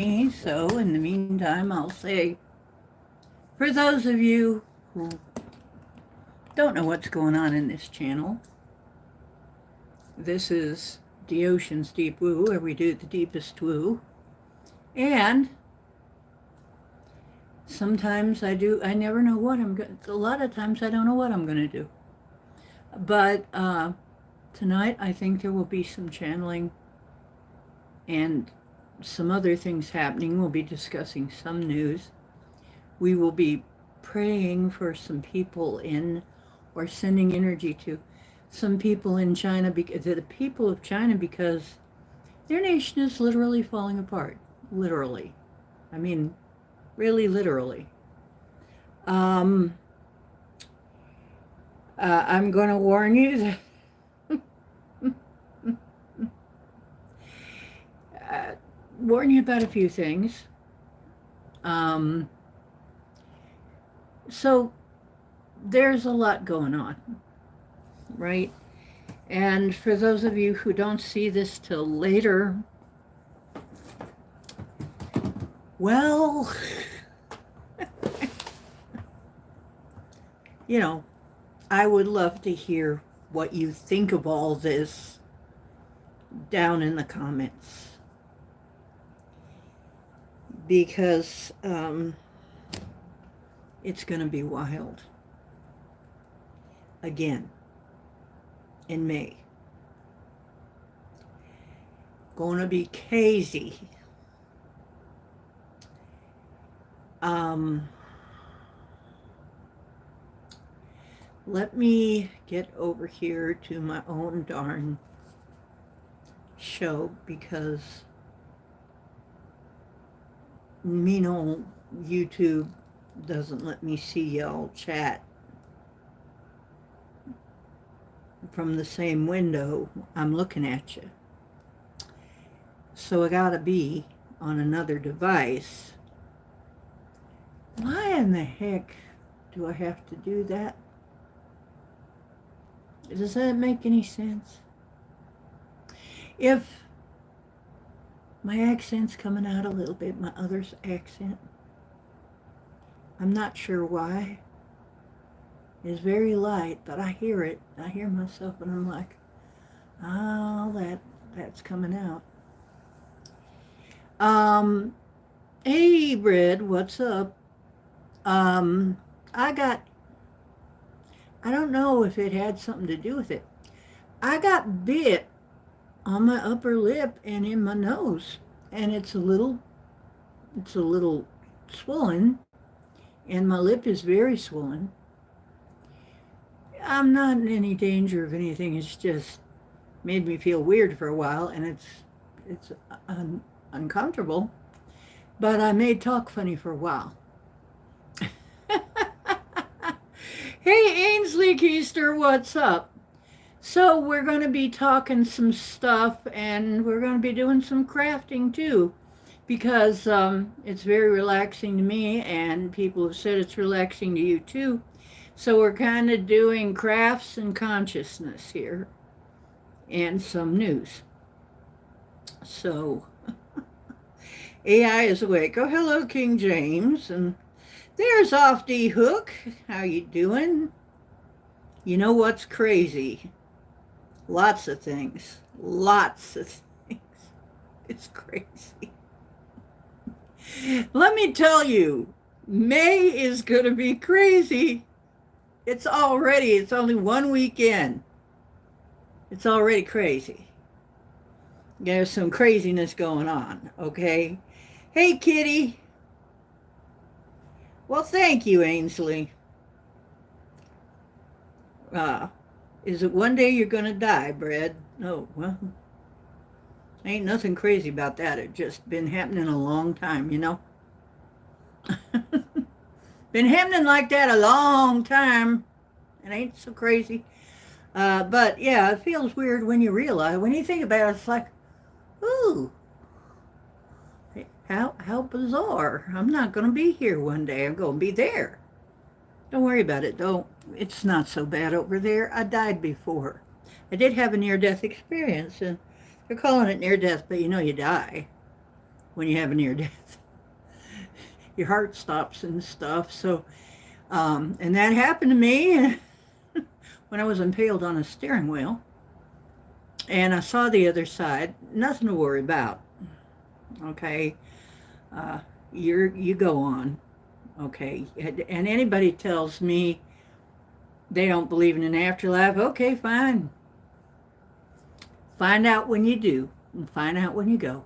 So, in the meantime, I'll say for those of you who don't know what's going on in this channel, this is the Ocean's Deep Woo, where we do the deepest woo. And sometimes I never know what I'm going to, a lot of times I don't know what I'm going to do. But tonight I think there will be some channeling and some other things happening. We'll be discussing some news. We will be praying for some people in, or sending energy to some people in China, because the people of China, because their nation is literally falling apart. Literally. I mean, really literally. I'm going to warn you that warn you about a few things. So there's a lot going on, right? And for those of you who don't see this till later, well, I would love to hear what you think of all this down in the comments. Because it's going to be wild. Again, in May. Going to be crazy. Let me get over here to my own darn show, because YouTube doesn't let me see y'all chat from the same window I'm looking at you. So I gotta be on another device. Why in the heck do I have to do that? Does that make any sense? If my accent's coming out a little bit, my other's accent, I'm not sure why. It's very light, but I hear it. I hear myself and I'm like, oh, that's coming out. Hey, Red, what's up? I don't know if it had something to do with it. I got bit on my upper lip and in my nose, and it's a little swollen, and my lip is very swollen. I'm not in any danger of anything. It's just made me feel weird for a while, and it's uncomfortable. But I may talk funny for a while. Hey, Ainsley Keister, what's up? So we're going to be talking some stuff, and we're going to be doing some crafting too, because it's very relaxing to me, and people have said it's relaxing to you too. So we're kind of doing crafts and consciousness here, and some news. So AI is awake. Oh, hello, King James, and there's Off D Hook. How you doing? You know what's crazy? Lots of things. Lots of things. It's crazy. Let me tell you, May is going to be crazy. It's only 1 week in. It's already crazy. There's some craziness going on, okay? Hey, Kitty. Well, thank you, Ainsley. Is it one day you're going to die, Brad? Oh, well, ain't nothing crazy about that. It's just been happening a long time, Been happening like that a long time. It ain't so crazy. But, yeah, it feels weird when you think about it, it's like, ooh, how bizarre. I'm not going to be here one day. I'm going to be there. Don't worry about it. It's not so bad over there. I died before. I did have a near-death experience, and they're calling it near-death, but you die. when you have a near death. Your heart stops and stuff. So, and that happened to me when I was impaled on a steering wheel. And I saw the other side. Nothing to worry about. Okay, you go on. Okay, and anybody tells me they don't believe in an afterlife, okay, fine. Find out when you do, and find out when you go.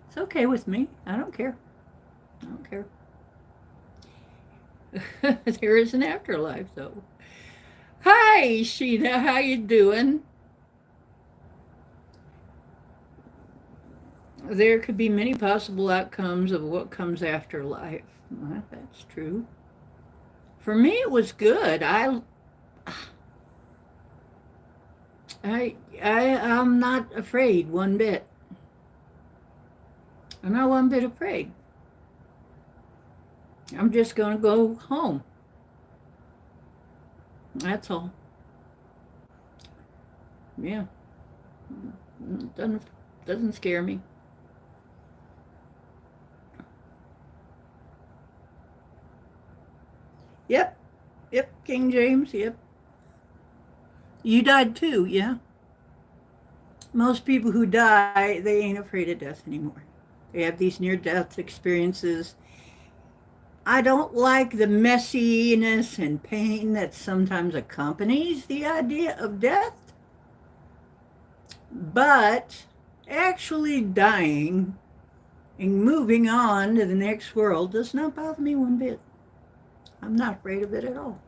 It's okay with me. I don't care. I don't care. There is an afterlife, though. Hi, Sheena. How you doing? There could be many possible outcomes of what comes after life. Well, that's true. For me, it was good. I'm not afraid one bit. I'm not one bit afraid. I'm just going to go home. That's all. Yeah. Doesn't scare me. Yep. Yep, King James, yep. You died too, yeah. Most people who die, they ain't afraid of death anymore. They have these near-death experiences. I don't like the messiness and pain that sometimes accompanies the idea of death. But actually dying and moving on to the next world does not bother me one bit. I'm not afraid of it at all.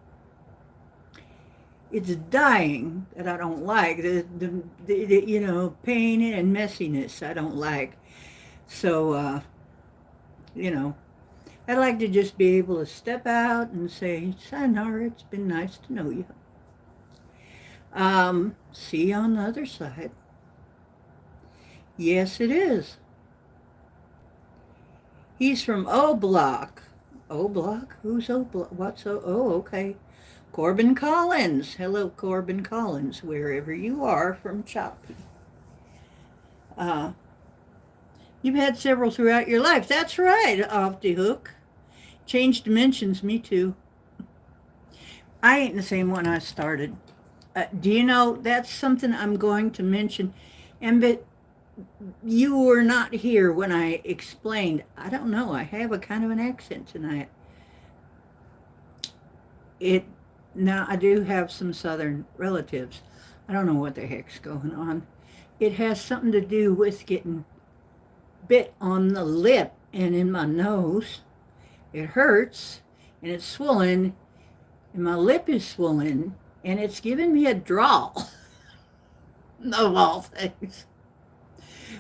It's dying that I don't like. The pain and messiness I don't like. So, I'd like to just be able to step out and say, sayonara, it's been nice to know you. See you on the other side. Yes, it is. He's from O Block. O Block? Who's O Block? What's O? Oh, okay. Corbin Collins. Hello, Corbin Collins, wherever you are from Choppy. You've had several throughout your life. That's right, Off the Hook. Change dimensions, me too. I ain't the same one I started. Do you know, that's something I'm going to mention. And but you were not here when I explained. I don't know. I have a kind of an accent tonight. Now I do have some Southern relatives. I don't know what the heck's going on. It has something to do with getting bit on the lip and in my nose. It hurts and it's swollen and my lip is swollen and it's giving me a drawl of all things,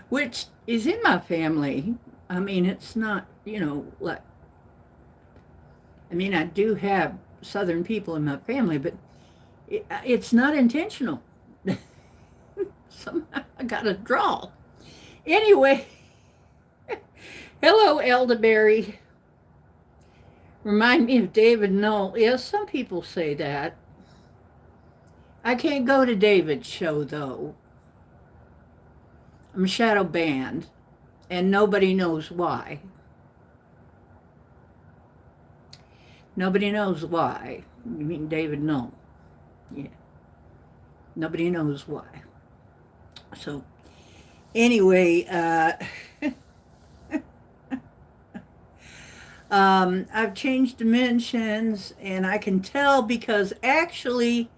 which is in my family. I mean, it's not, like, I do have Southern people in my family, but it's not intentional. Somehow I got a drawl. Anyway, hello, Elderberry. Remind me of David Knoll. Yes, some people say that. I can't go to David's show, though. I'm shadow banned, and nobody knows why. Nobody knows why. You mean David Knoll? Yeah. Nobody knows why. So, anyway, I've changed dimensions, and I can tell because actually,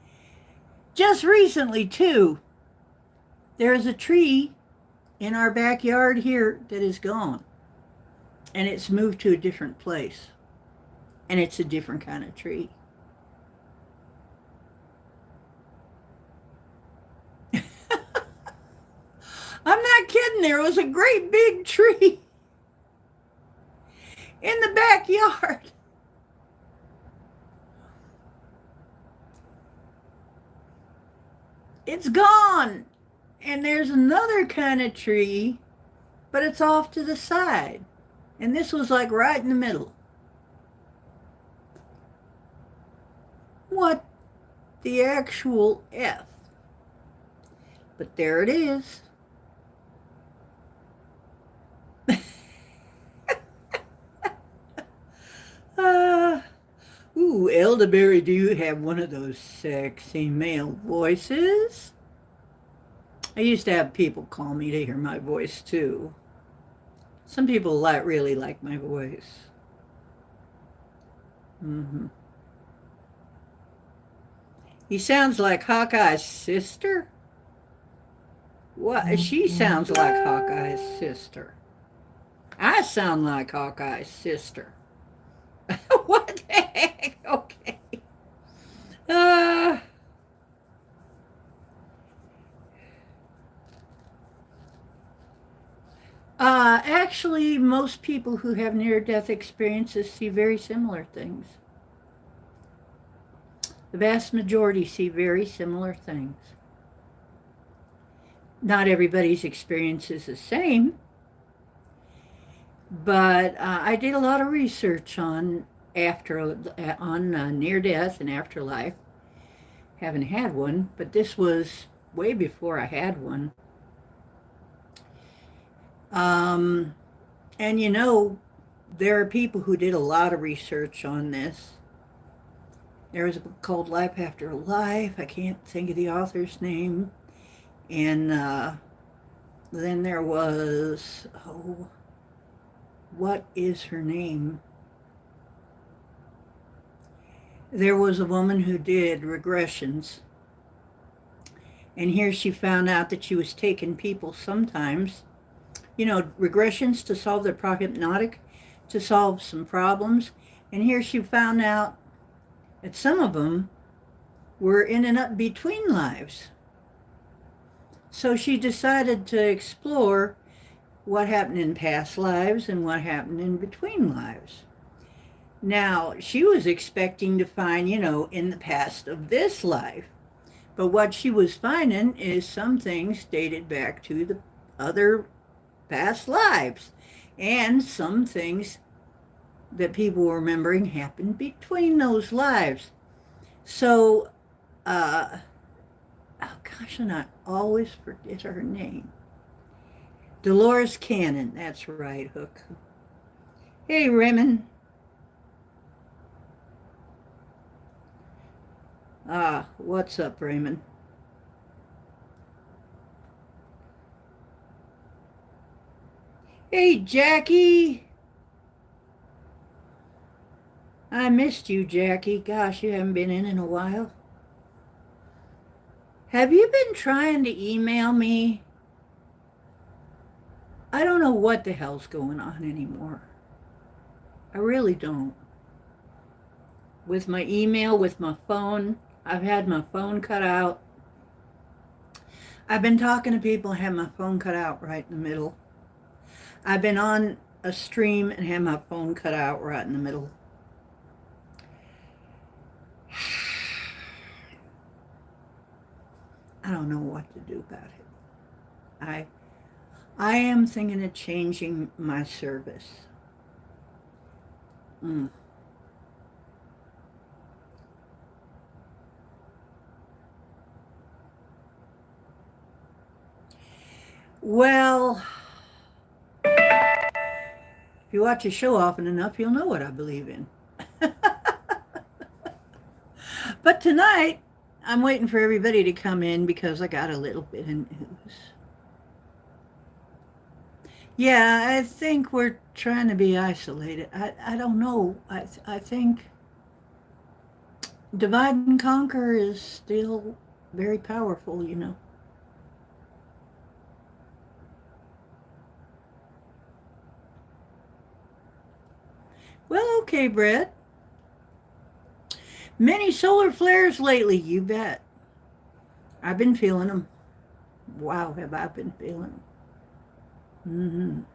just recently too, there's a tree in our backyard here that is gone, and it's moved to a different place, and it's a different kind of tree. I'm not kidding. There was a great big tree in the backyard. It's gone. And there's another kind of tree, but it's off to the side. And this was like right in the middle. What the actual F? But there it is. elderberry, do you have one of those sexy male voices? I used to have people call me to hear my voice too. Some people really like my voice. Mm-hmm. He sounds like Hawkeye's sister? What? She sounds like Hawkeye's sister. I sound like Hawkeye's sister. What the heck? Okay. Uh, actually, most people who have near-death experiences see very similar things. The vast majority see very similar things. Not everybody's experience is the same, but I did a lot of research on near death and afterlife. Haven't had one, but this was way before I had one. And you know, there are people who did a lot of research on this. There was a book called Life After Life. I can't think of the author's name. And then there was, oh, what is her name? There was a woman who did regressions. And here she found out that she was taking people sometimes, regressions to solve their hypnotic, to solve some problems. And here she found out that some of them were in and up between lives. So she decided to explore what happened in past lives and what happened in between lives. Now, she was expecting to find, in the past of this life. But what she was finding is some things dated back to the other past lives. And some things that people were remembering happened between those lives. So, oh gosh, and I always forget her name. Dolores Cannon, that's right, Hook. Hey, Raymond. What's up, Raymond? Hey, Jackie. I missed you, Jackie. Gosh, you haven't been in a while. Have you been trying to email me? I don't know what the hell's going on anymore. I really don't. With my email, with my phone, I've had my phone cut out. I've been talking to people and had my phone cut out right in the middle. I've been on a stream and had my phone cut out right in the middle. I don't know what to do about it. I am thinking of changing my service. Well, if you watch a show often enough, you'll know what I believe in. But tonight, I'm waiting for everybody to come in because I got a little bit of news. Yeah, I think we're trying to be isolated. I don't know. I think divide and conquer is still very powerful, Well, okay, Brett. Many solar flares lately, you bet. I've been feeling them. Wow, have I been feeling them.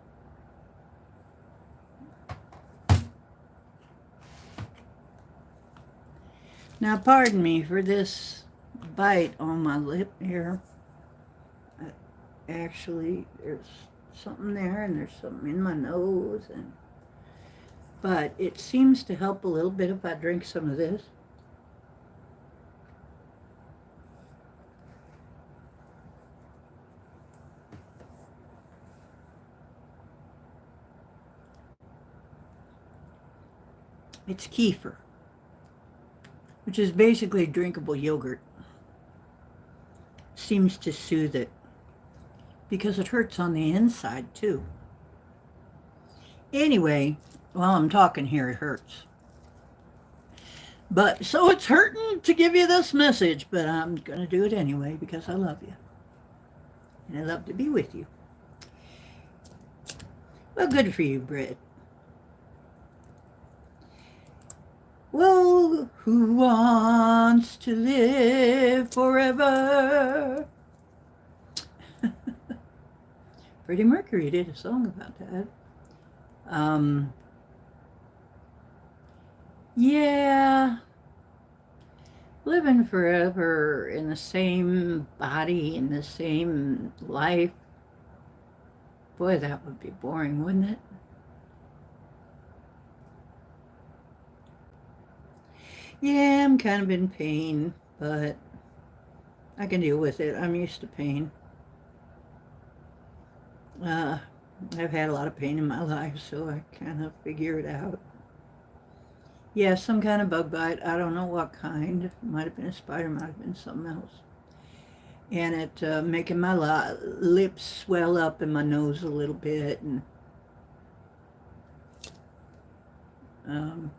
Now, pardon me for this bite on my lip here. Actually, there's something there and there's something in my nose. But it seems to help a little bit if I drink some of this. It's kefir. which is basically drinkable yogurt, seems to soothe it because it hurts on the inside too. Anyway, while I'm talking here, it hurts. But so it's hurting to give you this message, but I'm going to do it anyway because I love you. And I love to be with you. Well, good for you, Britt. Well, who wants to live forever? Freddie Mercury did a song about that. Yeah, living forever in the same body, in the same life. Boy, that would be boring, wouldn't it? Yeah, I'm kind of in pain, but I can deal with it. I'm used to pain. I've had a lot of pain in my life, so I kind of figure it out. Yeah, some kind of bug bite. I don't know what kind. Might have been a spider, might have been something else. And it making my lips swell up and my nose a little bit. And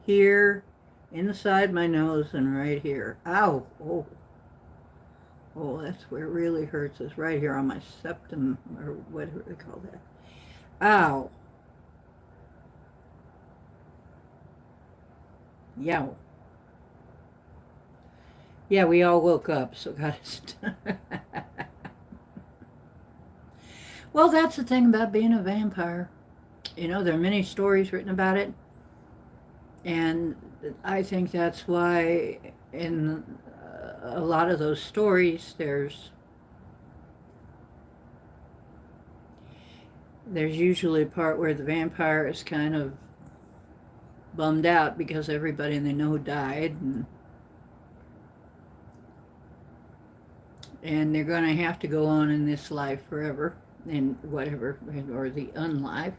here, inside my nose and right here. Ow! Oh, that's where it really hurts. Is right here on my septum, or whatever they call that. Ow! Yow. Yeah, we all woke up, so got it. Well, that's the thing about being a vampire. You know, there are many stories written about it. And I think that's why in a lot of those stories there's usually a part where the vampire is kind of bummed out because everybody they know died, and they're going to have to go on in this life forever, and whatever, or the unlife.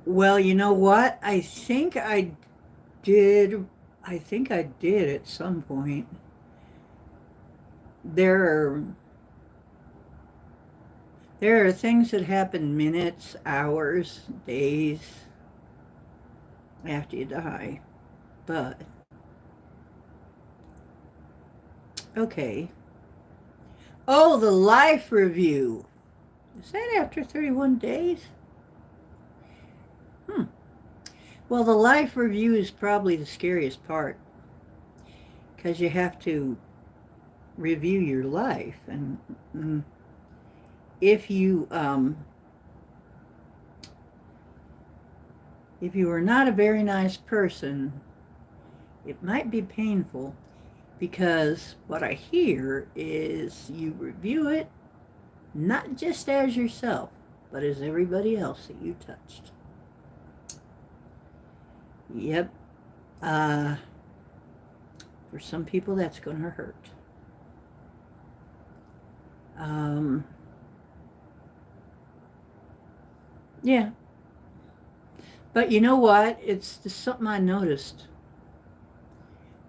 Well, you know what? I think I did at some point. There are things that happen minutes, hours, days after you die. But okay. Oh, the life review. Is that after 31 days? Well, the life review is probably the scariest part because you have to review your life, and if you are not a very nice person, it might be painful, because what I hear is you review it not just as yourself, but as everybody else that you touched. Yep. For some people, that's going to hurt. Yeah. But you know what? It's just something I noticed.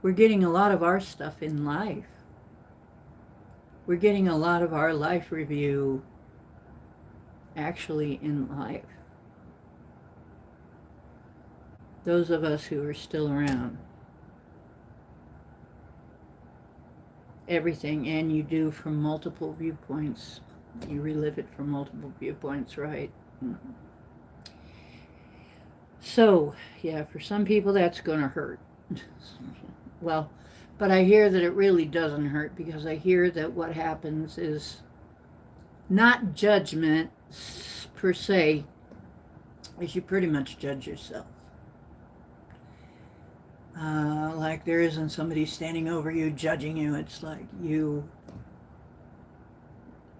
We're getting a lot of our stuff in life. We're getting a lot of our life review actually in life. Those of us who are still around. Everything, and you do from multiple viewpoints. You relive it from multiple viewpoints, right? Mm-hmm. So, yeah, for some people that's going to hurt. Well, but I hear that it really doesn't hurt, because I hear that what happens is not judgment per se, is you pretty much judge yourself. Like there isn't somebody standing over you judging you. It's like you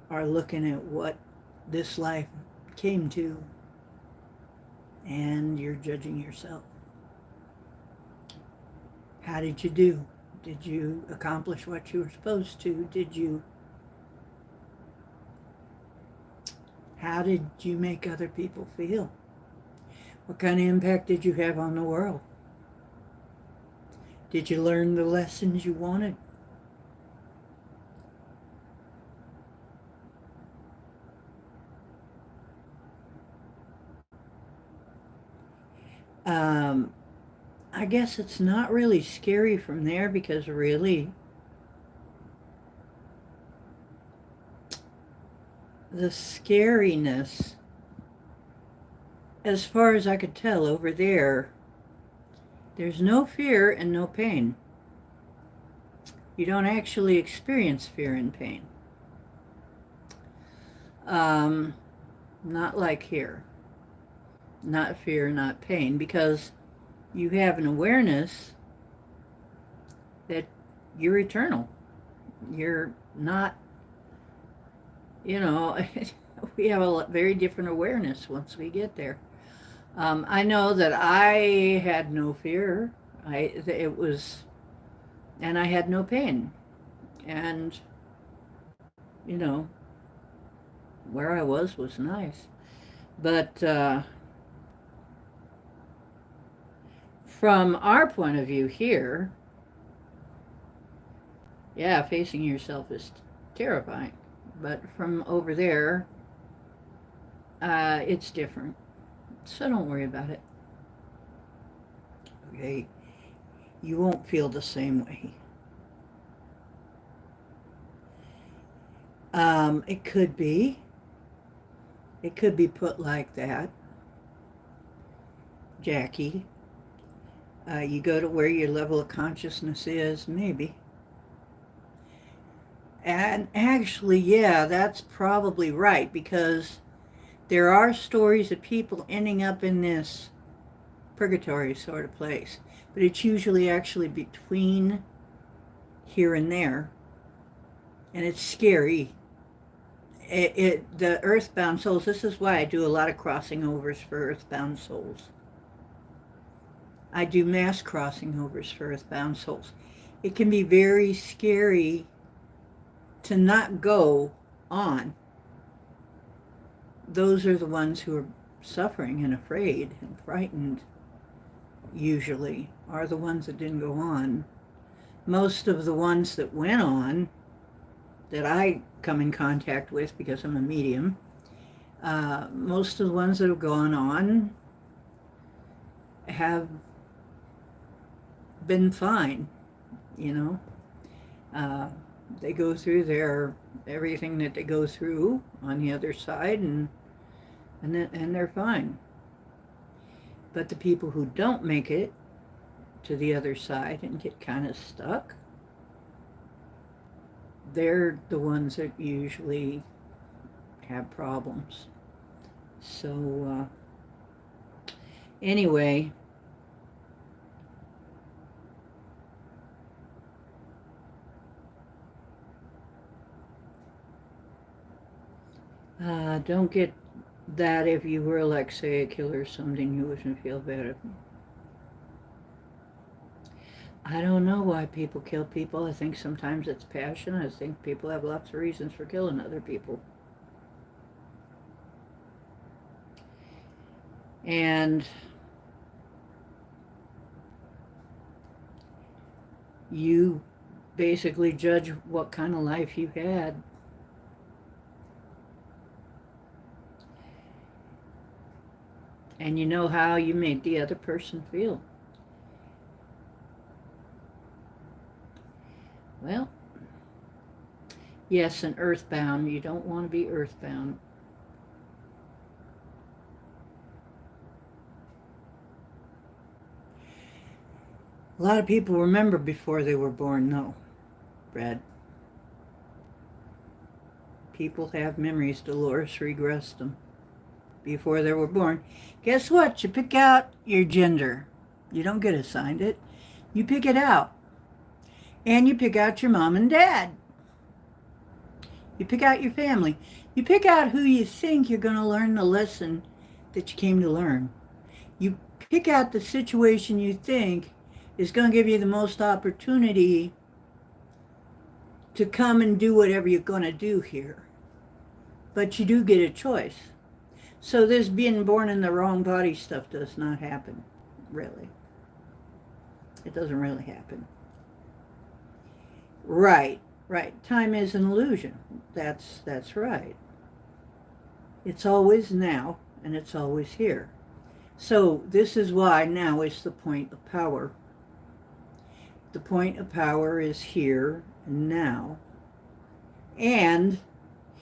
are looking at what this life came to, and you're judging yourself. How did you do? Did you accomplish what you were supposed to? How did you make other people feel? What kind of impact did you have on the world? Did you learn the lessons you wanted? Um, I guess it's not really scary from there because really the scariness, as far as I could tell over there, there's no fear and no pain. You don't actually experience fear and pain. Um, Not like here. Not fear, not pain, because you have an awareness that you're eternal. You're not, you know, we have a very different awareness once we get there. I know that I had no fear. It was, and I had no pain. And, you know, where I was nice. But from our point of view here, yeah, facing yourself is terrifying. But from over there, it's different. So don't worry about it. Okay? You won't feel the same way. It could be. It could be put like that. Jackie, you go to where your level of consciousness is, maybe. And actually, yeah, that's probably right because there are stories of people ending up in this purgatory sort of place. But it's usually actually between here and there. And it's scary. The earthbound souls, this is why I do a lot of crossing overs for earthbound souls. I do mass crossing overs for earthbound souls. It can be very scary to not go on. Those are the ones who are suffering and afraid and frightened, usually, are the ones that didn't go on. Most of the ones that went on, that I come in contact with because I'm a medium, most of the ones that have gone on have been fine, you know. They go through everything that they go through on the other side, and they're fine. But the people who don't make it to the other side and get kind of stuck, they're the ones that usually have problems. So anyway, don't get that if you were, like, say, a killer or something, you wouldn't feel bad. I don't know why people kill people. I think sometimes it's passion. I think people have lots of reasons for killing other people. And you basically judge what kind of life you had. And you know how you made the other person feel. Well, yes, and earthbound. You don't want to be earthbound. A lot of people remember before they were born, though, Brad. People have memories. Dolores regressed them before they were born. Guess what? You pick out your gender. You don't get assigned it. You pick it out. And you pick out your mom and dad. You pick out your family. You pick out who you think you're going to learn the lesson that you came to learn. You pick out the situation you think is going to give you the most opportunity to come and do whatever you're going to do here. But you do get a choice. So this being born in the wrong body stuff does not happen, really. It doesn't really happen. Right, right. Time is an illusion. That's right. It's always now, and it's always here. So this is why now is the point of power. The point of power is here and now. And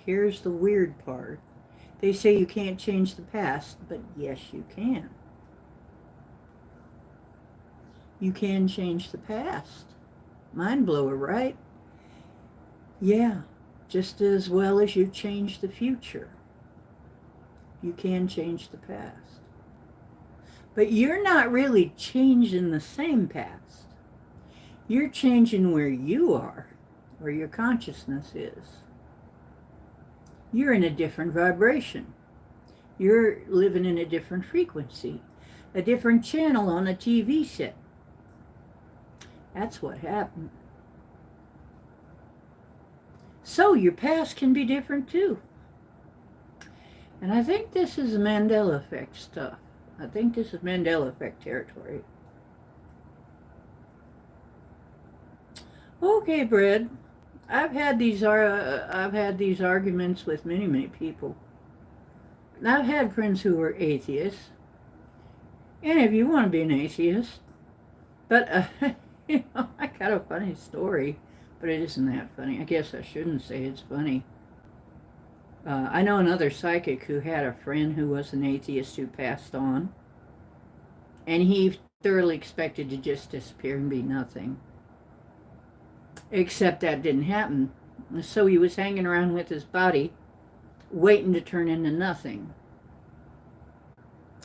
here's the weird part. They say you can't change the past, but yes, you can. You can change the past. Mind blower, right? Yeah, just as well as you change the future. You can change the past. But you're not really changing the same past. You're changing where you are, where your consciousness is. You're in a different vibration. You're living in a different frequency, a different channel on a TV set. That's what happened. So your past can be different too. And I think this is Mandela effect stuff. I think this is Mandela effect territory. Okay, Brad. I've had these arguments with many people. And I've had friends who were atheists. And if you want to be an atheist, but I got a funny story, but it isn't that funny. I guess I shouldn't say it's funny. I know another psychic who had a friend who was an atheist who passed on, and he thoroughly expected to just disappear and be nothing. Except that didn't happen. So he was hanging around with his body, waiting to turn into nothing,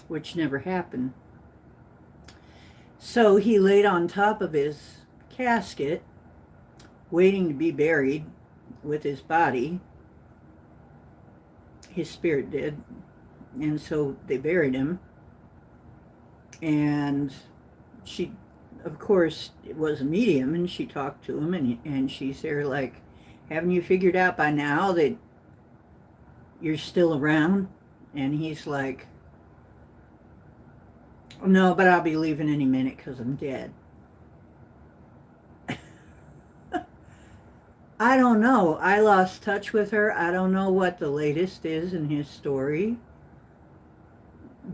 which never happened. So he laid on top of his casket, waiting to be buried with his body. His spirit did. And so they buried him. And she, of course, it was a medium, and she talked to him, and she's there like, haven't you figured out by now that you're still around? And he's like, no, but I'll be leaving any minute because I'm dead. I don't know. I lost touch with her. I don't know what the latest is in his story.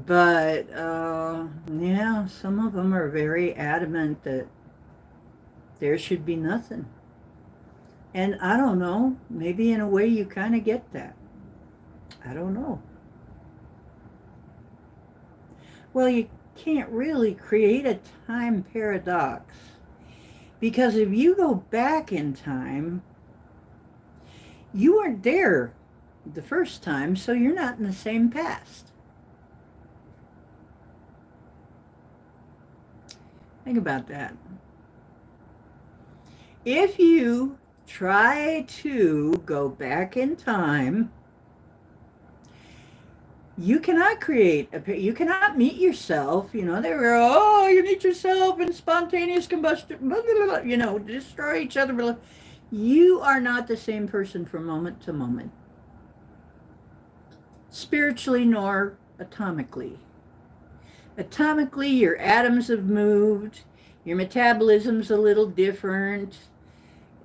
But, yeah, some of them are very adamant that there should be nothing. And I don't know. Maybe in a way you kind of get that. I don't know. Well, you can't really create a time paradox. Because if you go back in time, you weren't there the first time, so you're not in the same past. Think about that. If you try to go back in time, you cannot you cannot meet yourself. You know, they were, oh, you meet yourself in spontaneous combustion, blah, blah, blah, you know, destroy each other. Blah. You are not the same person from moment to moment, spiritually nor atomically. Atomically, your atoms have moved, your metabolism's a little different.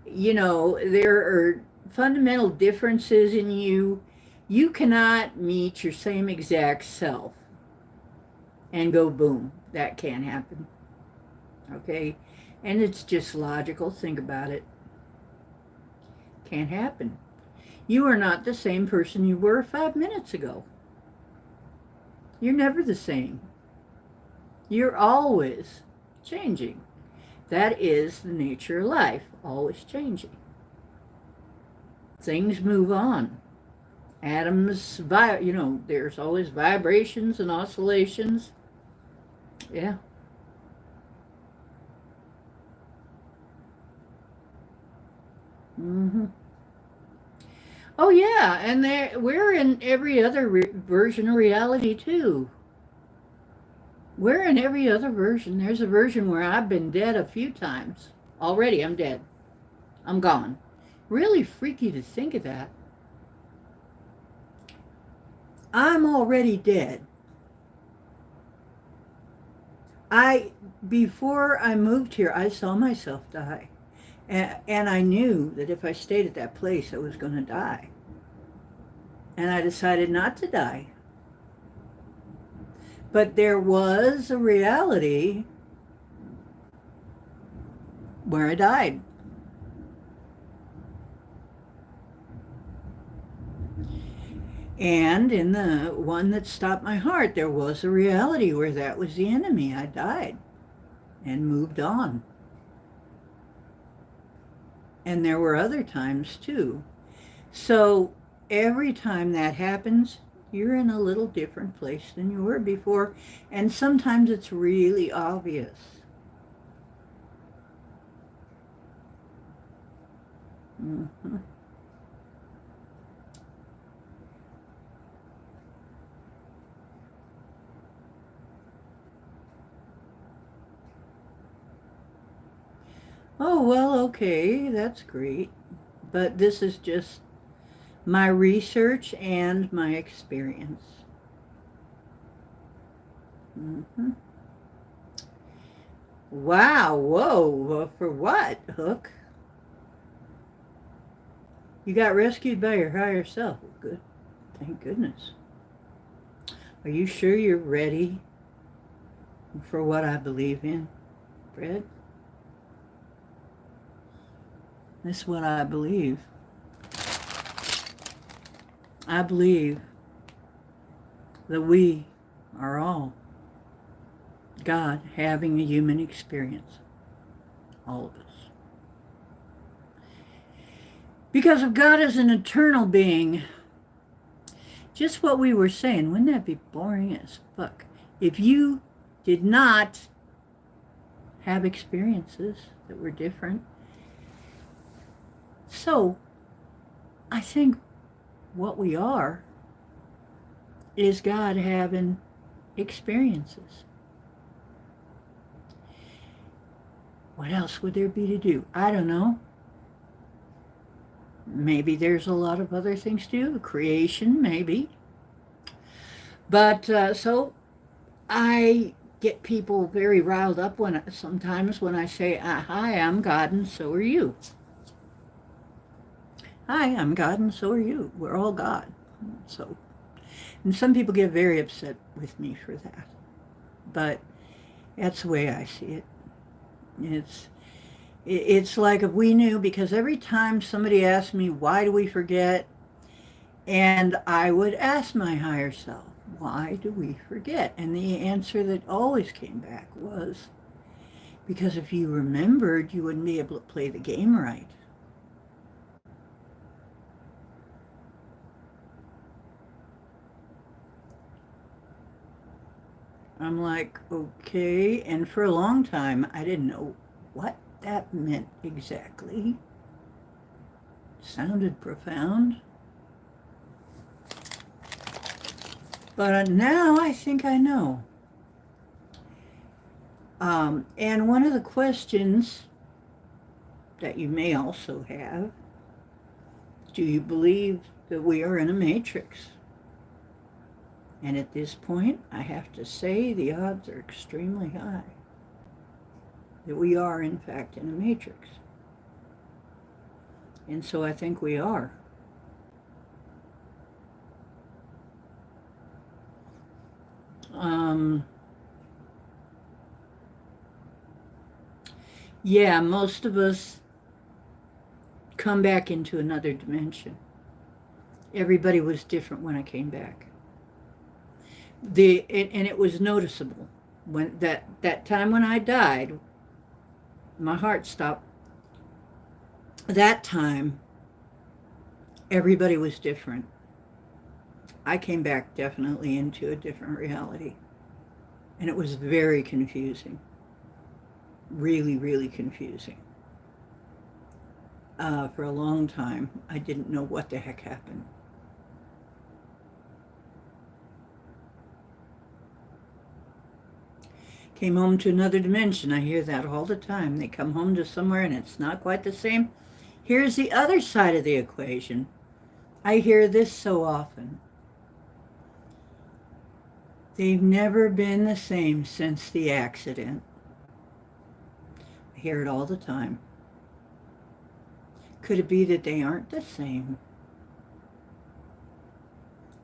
You know, there are fundamental differences in you. You cannot meet your same exact self and go boom. That can't happen. Okay? And it's just logical. Think about it. Can't happen. You are not the same person you were 5 minutes ago. You're never the same. You're always changing. That is the nature of life, always changing. Things move on. Atoms, you know, there's always vibrations and oscillations. Yeah. Mm-hmm. Oh, yeah, and we're in every other version of reality, too. We're in every other version. There's a version where I've been dead a few times. Already, I'm dead. I'm gone. Really freaky to think of that. I'm already dead. Before I moved here, I saw myself die. And I knew that if I stayed at that place, I was going to die. And I decided not to die. But there was a reality where I died. And in the one that stopped my heart, there was a reality where that was the enemy. I died and moved on. And there were other times too. So every time that happens, you're in a little different place than you were before. And sometimes it's really obvious. Mm-hmm. Oh, well, okay, that's great. But this is just my research and my experience. Mm-hmm. Wow, whoa, for what, Hook? You got rescued by your higher self. Good, thank goodness. Are you sure you're ready for what I believe in, Fred? This is what I believe. I believe that we are all God having a human experience. All of us. Because if God is an eternal being, just what we were saying, wouldn't that be boring as fuck? If you did not have experiences that were different. So, I think what we are is God having experiences. What else would there be to do? I don't know. Maybe there's a lot of other things to do. Creation, maybe. But so I get people very riled up sometimes when I say, hi, I'm God and so are you. Hi, I'm God and so are you. We're all God. So, and some people get very upset with me for that. But that's the way I see it. It's like if we knew, because every time somebody asks me, why do we forget? And I would ask my higher self, why do we forget? And the answer that always came back was, because if you remembered, you wouldn't be able to play the game right. I'm like, okay. And for a long time, I didn't know what that meant exactly. Sounded profound. But now I think I know. And one of the questions that you may also have, do you believe that we are in a matrix? And at this point, I have to say the odds are extremely high that we are, in fact, in a matrix. And so I think we are. Yeah, most of us come back into another dimension. Everybody was different when I came back. And it was noticeable when that time when I died, my heart stopped. That time, everybody was different. I came back definitely into a different reality. And it was very confusing. Really, really confusing. For a long time, I didn't know what the heck happened. Came home to another dimension. I hear that all the time. They come home to somewhere and it's not quite the same. Here's the other side of the equation. I hear this so often. They've never been the same since the accident. I hear it all the time. Could it be that they aren't the same?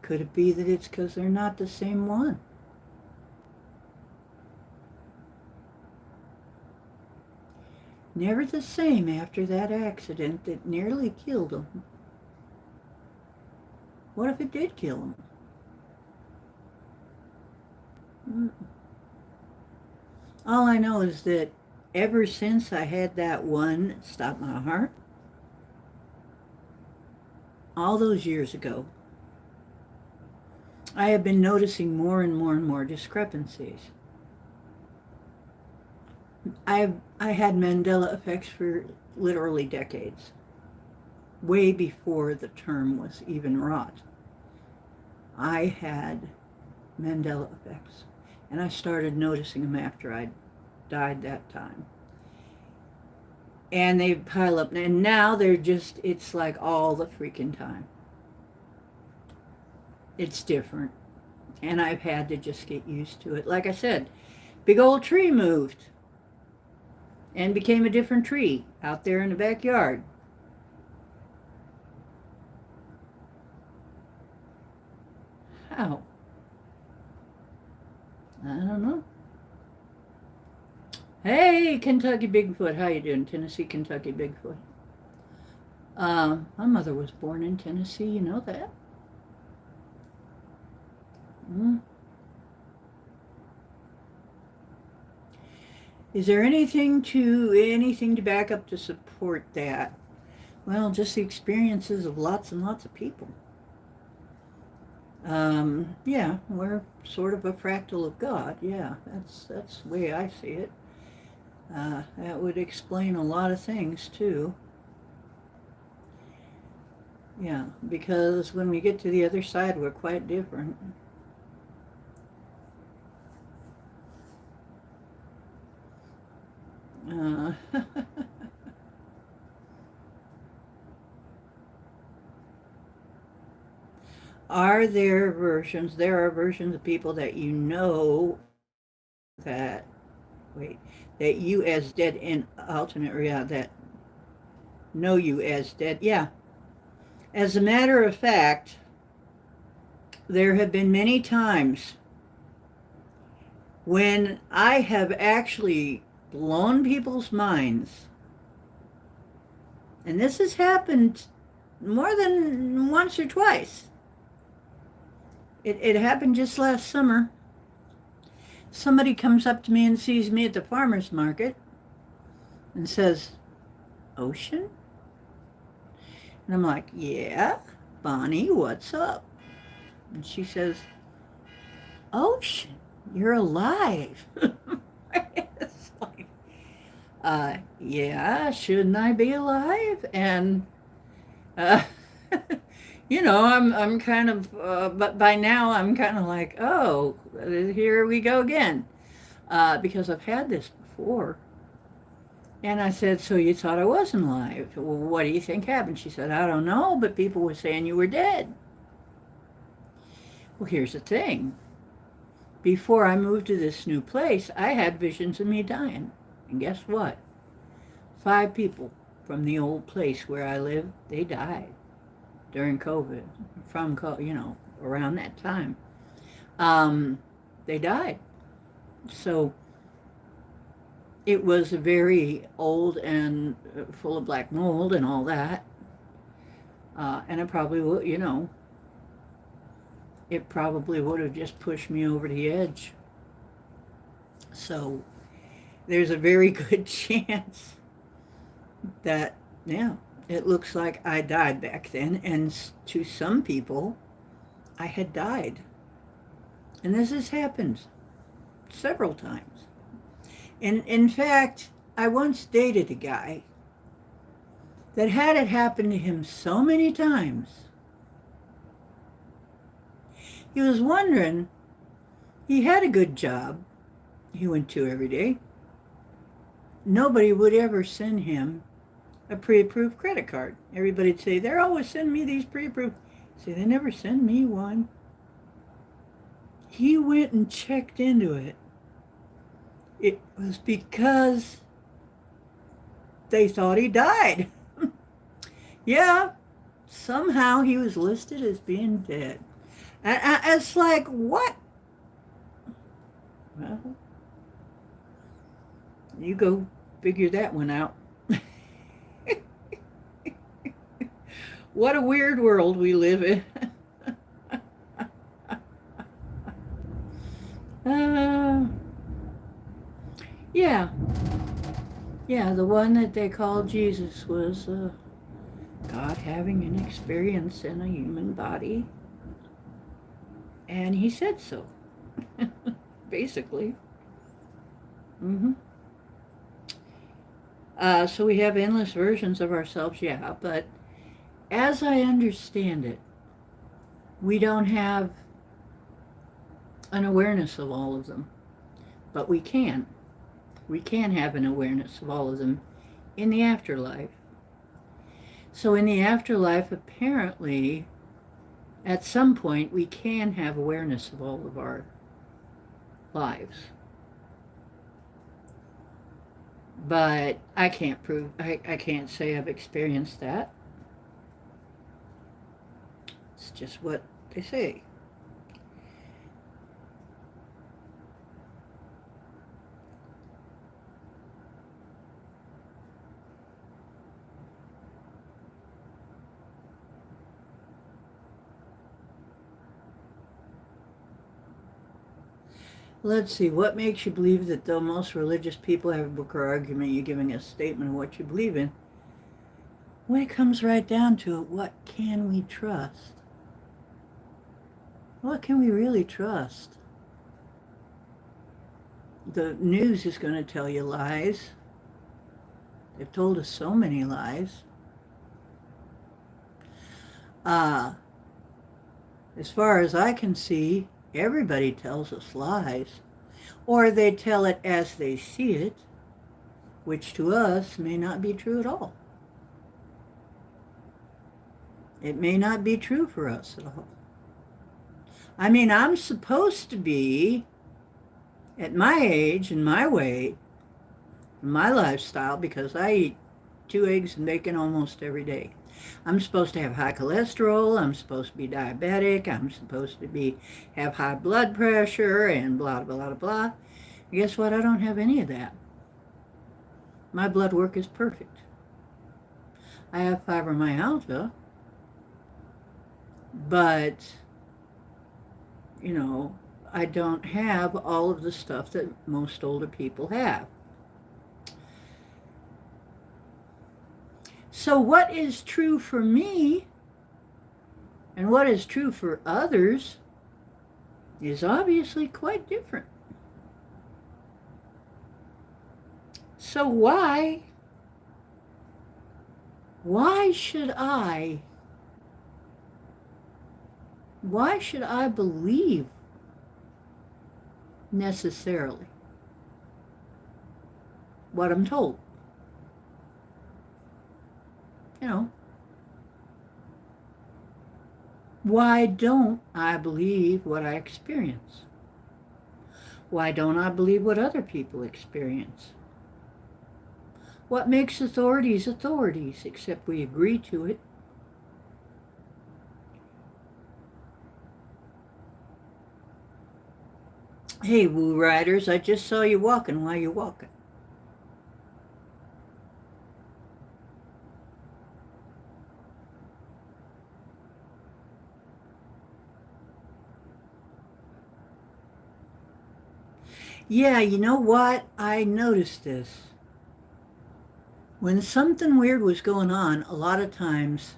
Could it be that it's because they're not the same one? Never the same after that accident that nearly killed them. What if it did kill them? All I know is that ever since I had that one stop my heart, all those years ago, I have been noticing more and more and more discrepancies. I had Mandela effects for literally decades, way before the term was even wrought. I had Mandela effects, and I started noticing them after I died that time. And they pile up, and now they're just, it's like all the freaking time. It's different, and I've had to just get used to it. Like I said, big old tree moved and became a different tree out there in the backyard. How? I don't know. Hey, Kentucky Bigfoot, how you doing? Tennessee, Kentucky Bigfoot. My mother was born in Tennessee, you know that? Mm. Is there anything to back up to support that? Well, just the experiences of lots and lots of people. Yeah, we're sort of a fractal of God. Yeah, that's the way I see it. That would explain a lot of things too. Yeah, because when we get to the other side, we're quite different. Uh, are there versions? There are versions of people that you know that, wait, that you as dead in alternate reality, that know you as dead. Yeah. As a matter of fact, there have been many times when I have actually blown people's minds. And this has happened more than once or twice. It happened just last summer. Somebody comes up to me and sees me at the farmer's market and says, "Ocean?" And I'm like, "Yeah, Bonnie, what's up?" And she says, "Ocean, you're alive." It's like, yeah, shouldn't I be alive? And, uh, I'm kind of, but by now I'm kind of like, oh, here we go again, because I've had this before. And I said, "So you thought I wasn't alive? Well, what do you think happened?" She said, "I don't know, but people were saying you were dead." Well, here's the thing. Before I moved to this new place, I had visions of me dying. And guess what? 5 people from the old place where I lived, they died during COVID, around that time. They died. So it was very old and full of black mold and all that. And it probably would, it probably would have just pushed me over the edge. So there's a very good chance that, yeah, it looks like I died back then. And to some people, I had died. And this has happened several times. And in fact, I once dated a guy that had it happen to him so many times. He was wondering, he had a good job he went to every day. Nobody would ever send him a pre-approved credit card. Everybody'd say, "They're always sending me these pre-approved." Say, "They never send me one." he went and checked into it. It was because they thought he died. Yeah, somehow he was listed as being dead. And it's like, what? Well, you go figure that one out. What a weird world we live in. uh, yeah, yeah, the one that they called Jesus was God having an experience in a human body. And he said so, basically. Mm-hmm. So we have endless versions of ourselves, yeah, but as I understand it, we don't have an awareness of all of them, but we can. We can have an awareness of all of them in the afterlife. So in the afterlife, apparently, at some point, we can have awareness of all of our lives. But I can't prove, I can't say I've experienced that. It's just what they say. Let's see, what makes you believe that though most religious people have a book or argument, you're giving a statement of what you believe in? When it comes right down to it, what can we trust? What can we really trust? The news is going to tell you lies. They've told us so many lies. As far as I can see, everybody tells us lies. Or they tell it as they see it, which to us may not be true at all. It may not be true for us at all. I mean, I'm supposed to be, at my age and my weight, my lifestyle, because I eat 2 eggs and bacon almost every day. I'm supposed to have high cholesterol, I'm supposed to be diabetic, I'm supposed to have high blood pressure, and blah, blah, blah, blah. Guess what? I don't have any of that. My blood work is perfect. I have fibromyalgia, but, I don't have all of the stuff that most older people have. So what is true for me and what is true for others is obviously quite different. So why should I believe necessarily what I'm told? Why don't I believe what I experience? Why don't I believe what other people experience? What makes authorities authorities, except we agree to it? Hey, Woo Riders, I just saw you walking while you're walking. Yeah, you know what? I noticed this. When something weird was going on, a lot of times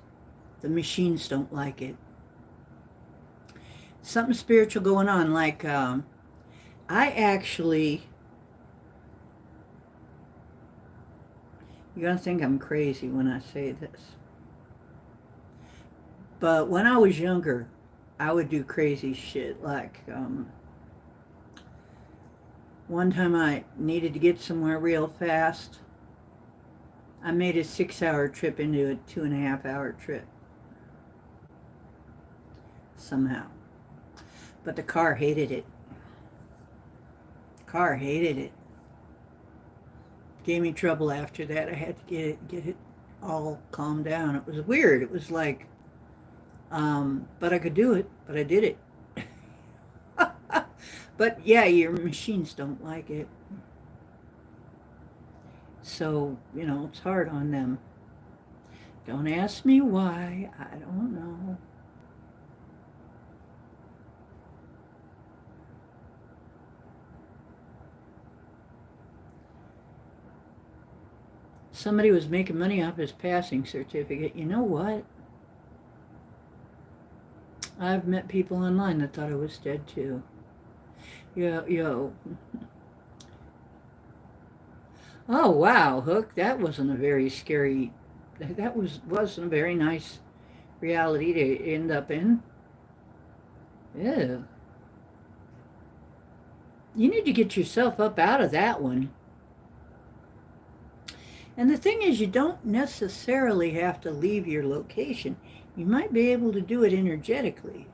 the machines don't like it. Something spiritual going on, like I actually, you're going to think I'm crazy when I say this, but when I was younger, I would do crazy shit, like one time I needed to get somewhere real fast. I made a 6-hour trip into a 2.5-hour trip. Somehow. But the car hated it. Car hated it. Gave me trouble after that. I had to get it all calmed down. It was weird. It was like, but I could do it. But I did it. But yeah, your machines don't like it. So, it's hard on them. Don't ask me why. I don't know. Somebody was making money off his passing certificate. You know what? I've met people online that thought I was dead too. Yo. Oh wow, Hook. That wasn't a very scary. That wasn't a very nice reality to end up in. Ew. You need to get yourself up out of that one. And the thing is, you don't necessarily have to leave your location. You might be able to do it energetically.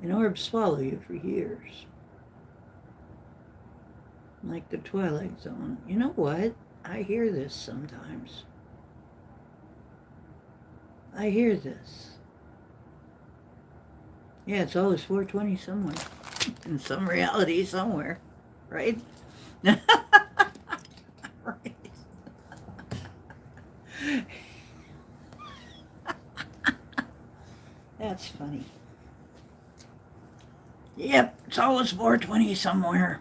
And orbs follow you for years. Like the Twilight Zone. You know what? I hear this sometimes. I hear this. Yeah, it's always 420 somewhere. In some reality somewhere. Right? Right. That's funny. Yep, it's always 420 somewhere.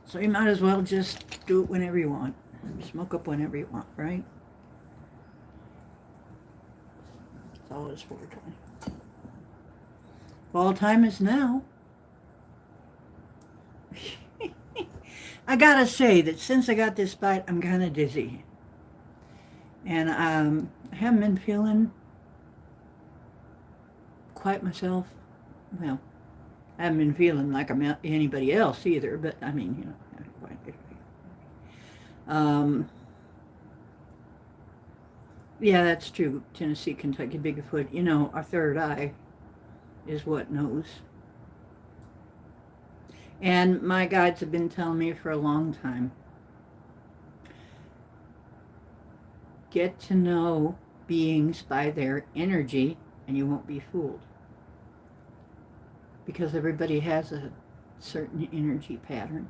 So you might as well just do it whenever you want. Smoke up whenever you want, right? It's always 420. Fall time is now. I gotta say that since I got this bite, I'm kind of dizzy. And I haven't been feeling quite myself. Well, I haven't been feeling like I'm anybody else either, but I mean, yeah, that's true. Tennessee, Kentucky, Bigfoot, our third eye is what knows. And my guides have been telling me for a long time, get to know beings by their energy and you won't be fooled. Because everybody has a certain energy pattern,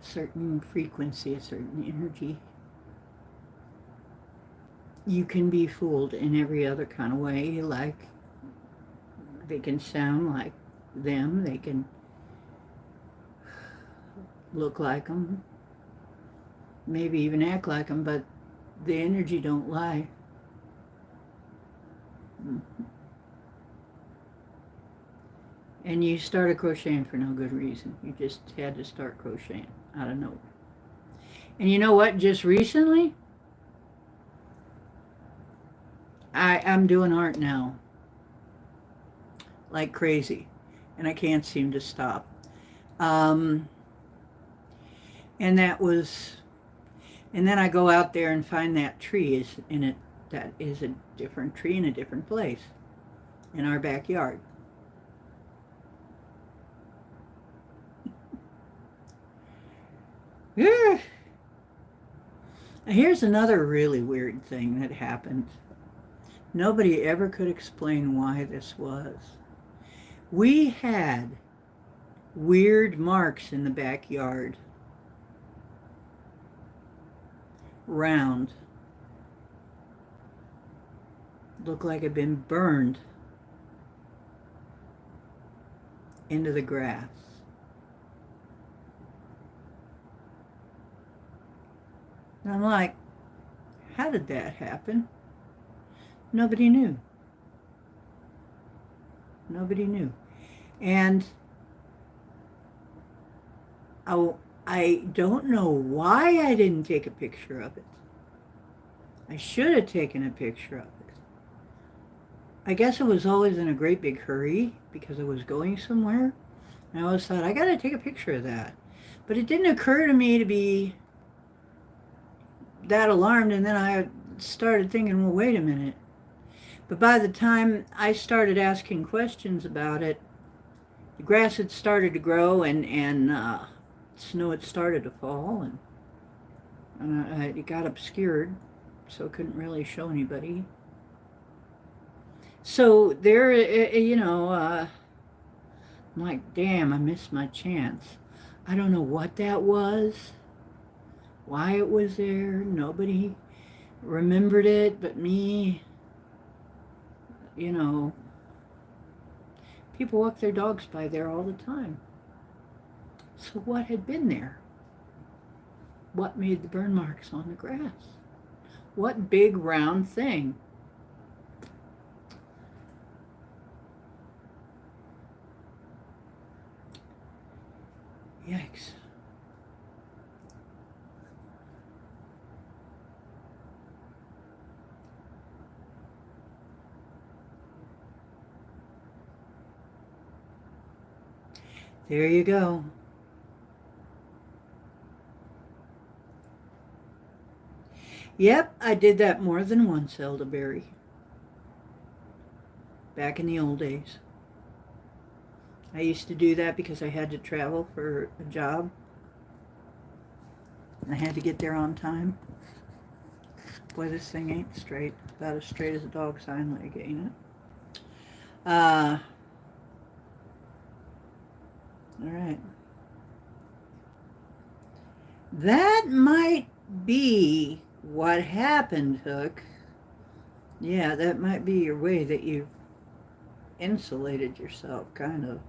a certain frequency, a certain energy. You can be fooled in every other kind of way, like they can sound like them, they can look like them, maybe even act like them, but the energy don't lie. And you started crocheting for no good reason. You just had to start crocheting out of nowhere. And you know what? Just recently, I'm doing art now like crazy, and I can't seem to stop. And then I go out there and find that tree that is a different tree in a different place in our backyard. Yeah. Here's another really weird thing that happened. Nobody ever could explain why this was. We had weird marks in the backyard. Round. Looked like it had been burned into the grass. And I'm like, how did that happen? Nobody knew. Nobody knew. And I don't know why I didn't take a picture of it. I should have taken a picture of it. I guess I was always in a great big hurry because I was going somewhere. And I always thought, I got to take a picture of that. But it didn't occur to me to be that alarmed. And then started thinking, well, wait a minute. But by the time I started asking questions about it, the grass had started to grow, and snow had started to fall, and it got obscured, so I couldn't really show anybody. So there, I'm like, damn, I missed my chance. I don't know what that was, why it was there. Nobody remembered it but me. You know, people walk their dogs by there all the time. So what had been there? What made the burn marks on the grass? What big round thing? Yikes. There you go. Yep, I did that more than once, elderberry. Back in the old days. I used to do that because I had to travel for a job. And I had to get there on time. Boy, this thing ain't straight. About as straight as a dog's hind leg, ain't it? All right. That might be what happened, Hook. Yeah, that might be your way that you've insulated yourself, kind of.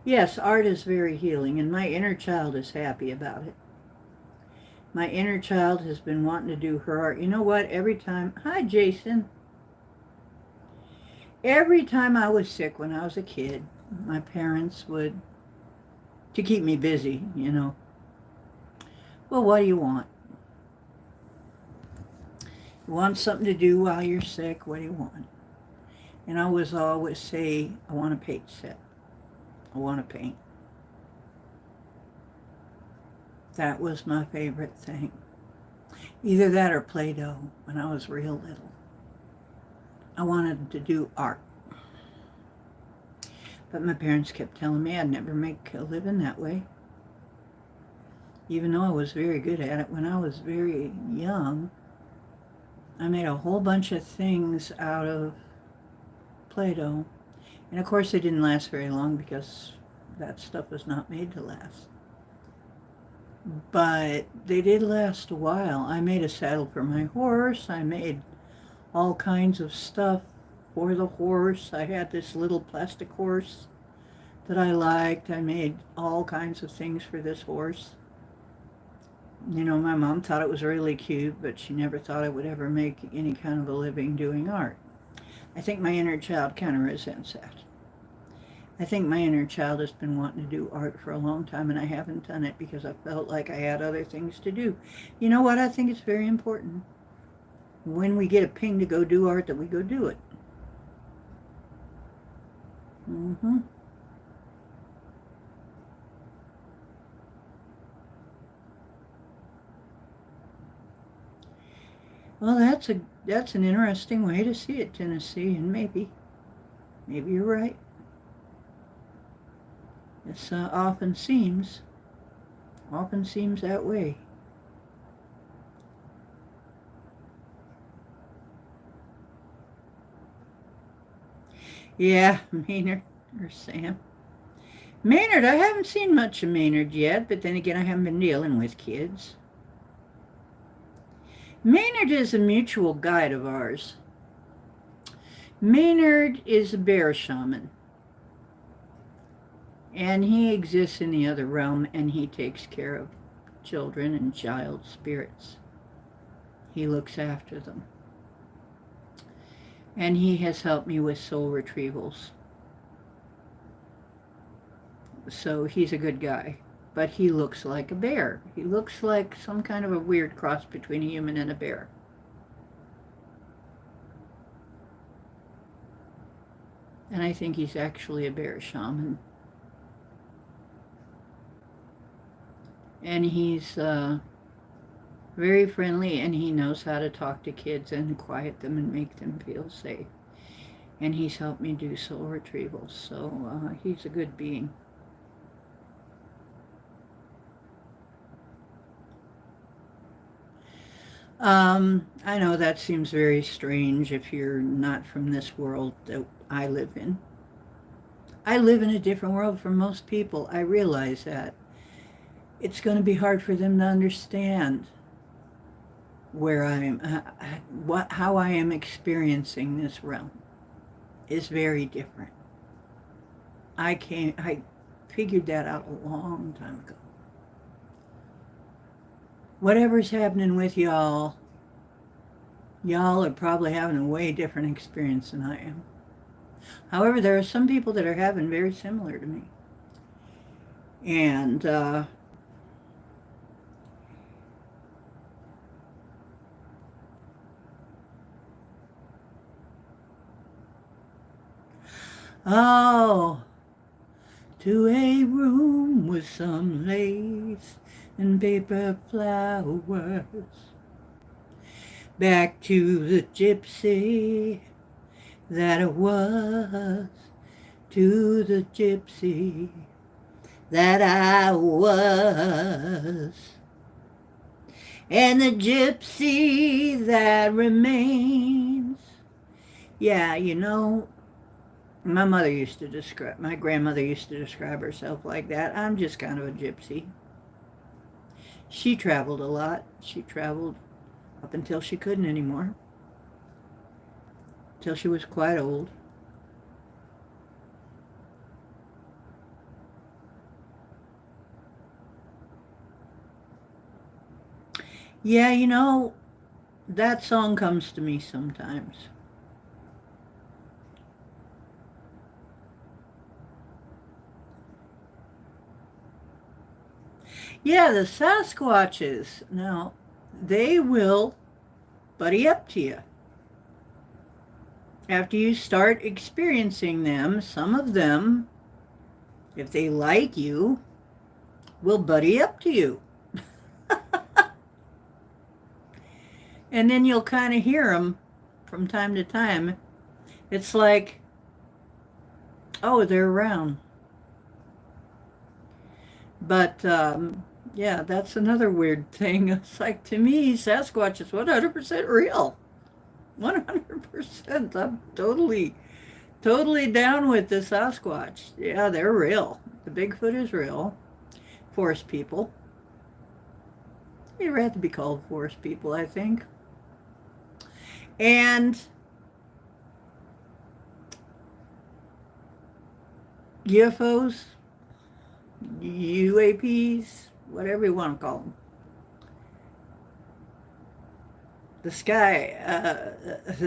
Yes, art is very healing, and my inner child is happy about it. My inner child has been wanting to do her art. You know what? Every time, hi Jason. Every time I was sick when I was a kid, my parents would, to keep me busy, well, what do you want? You want something to do while you're sick? What do you want? And I was always say, I want a paint set. I want to paint. That was my favorite thing. Either that or Play-Doh when I was real little. I wanted to do art. But my parents kept telling me I'd never make a living that way. Even though I was very good at it when I was very young. I made a whole bunch of things out of Play-Doh. And of course they didn't last very long because that stuff was not made to last. But they did last a while. I made a saddle for my horse. I made all kinds of stuff for the horse. I had this little plastic horse that I liked. I made all kinds of things for this horse. My mom thought it was really cute, but she never thought I would ever make any kind of a living doing art. I think my inner child kind of resents that. I think my inner child has been wanting to do art for a long time, and I haven't done it because I felt like I had other things to do. You know what? I think it's very important. When we get a ping to go do art, that we go do it. Well, that's an interesting way to see it, Tennessee, and maybe you're right. It often seems that way. Yeah, Maynard or Sam. Maynard, I haven't seen much of Maynard yet, but then again, I haven't been dealing with kids. Maynard is a mutual guide of ours. Maynard is a bear shaman. And he exists in the other realm, and he takes care of children and child spirits. He looks after them. And he has helped me with soul retrievals. So he's a good guy. But he looks like a bear. He looks like some kind of a weird cross between a human and a bear. And I think he's actually a bear shaman. And he's very friendly, and he knows how to talk to kids and quiet them and make them feel safe. And he's helped me do soul retrievals, so he's a good being. I know that seems very strange if you're not from this world that I live in. I live in a different world from most people. I realize that. It's going to be hard for them to understand where I'm, how I am experiencing this realm is very different. I figured that out a long time ago. Whatever's happening with y'all, y'all are probably having a way different experience than I am. However, there are some people that are having very similar to me. And oh, to a room with some lace and paper flowers. Back to the gypsy that it was, to the gypsy that I was, and the gypsy that remains. Yeah, you know, my grandmother used to describe herself like that. I'm just kind of a gypsy. She traveled a lot. She traveled up until she couldn't anymore, till she was quite old. Yeah, you know, that song comes to me sometimes. Yeah, the Sasquatches, now, they will buddy up to you. After you start experiencing them, some of them, if they like you, will buddy up to you. And then you'll kind of hear them from time to time. It's like, oh, they're around. But yeah, that's another weird thing. It's like, to me, Sasquatch is 100% real. 100%. I'm totally down with the Sasquatch. Yeah, they're real. The Bigfoot is real. Forest people. You'd have to be called forest people, I think. And UFOs, UAPs, whatever you want to call them. The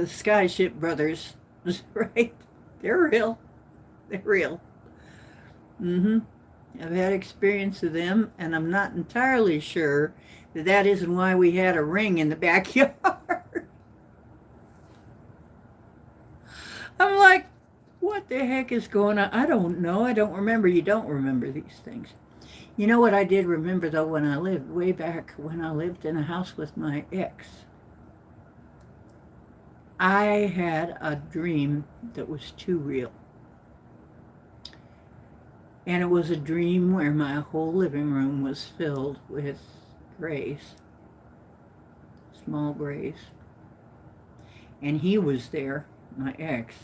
Skyship brothers, right? They're real. They're real. Mm-hmm. I've had experience with them, and I'm not entirely sure that that isn't why we had a ring in the backyard. I'm like, what the heck is going on? I don't know. I don't remember. You don't remember these things. You know what I did remember, though, when I lived, way back when I lived in a house with my ex? I had a dream that was too real. And it was a dream where my whole living room was filled with grays, small grays. And he was there, my ex.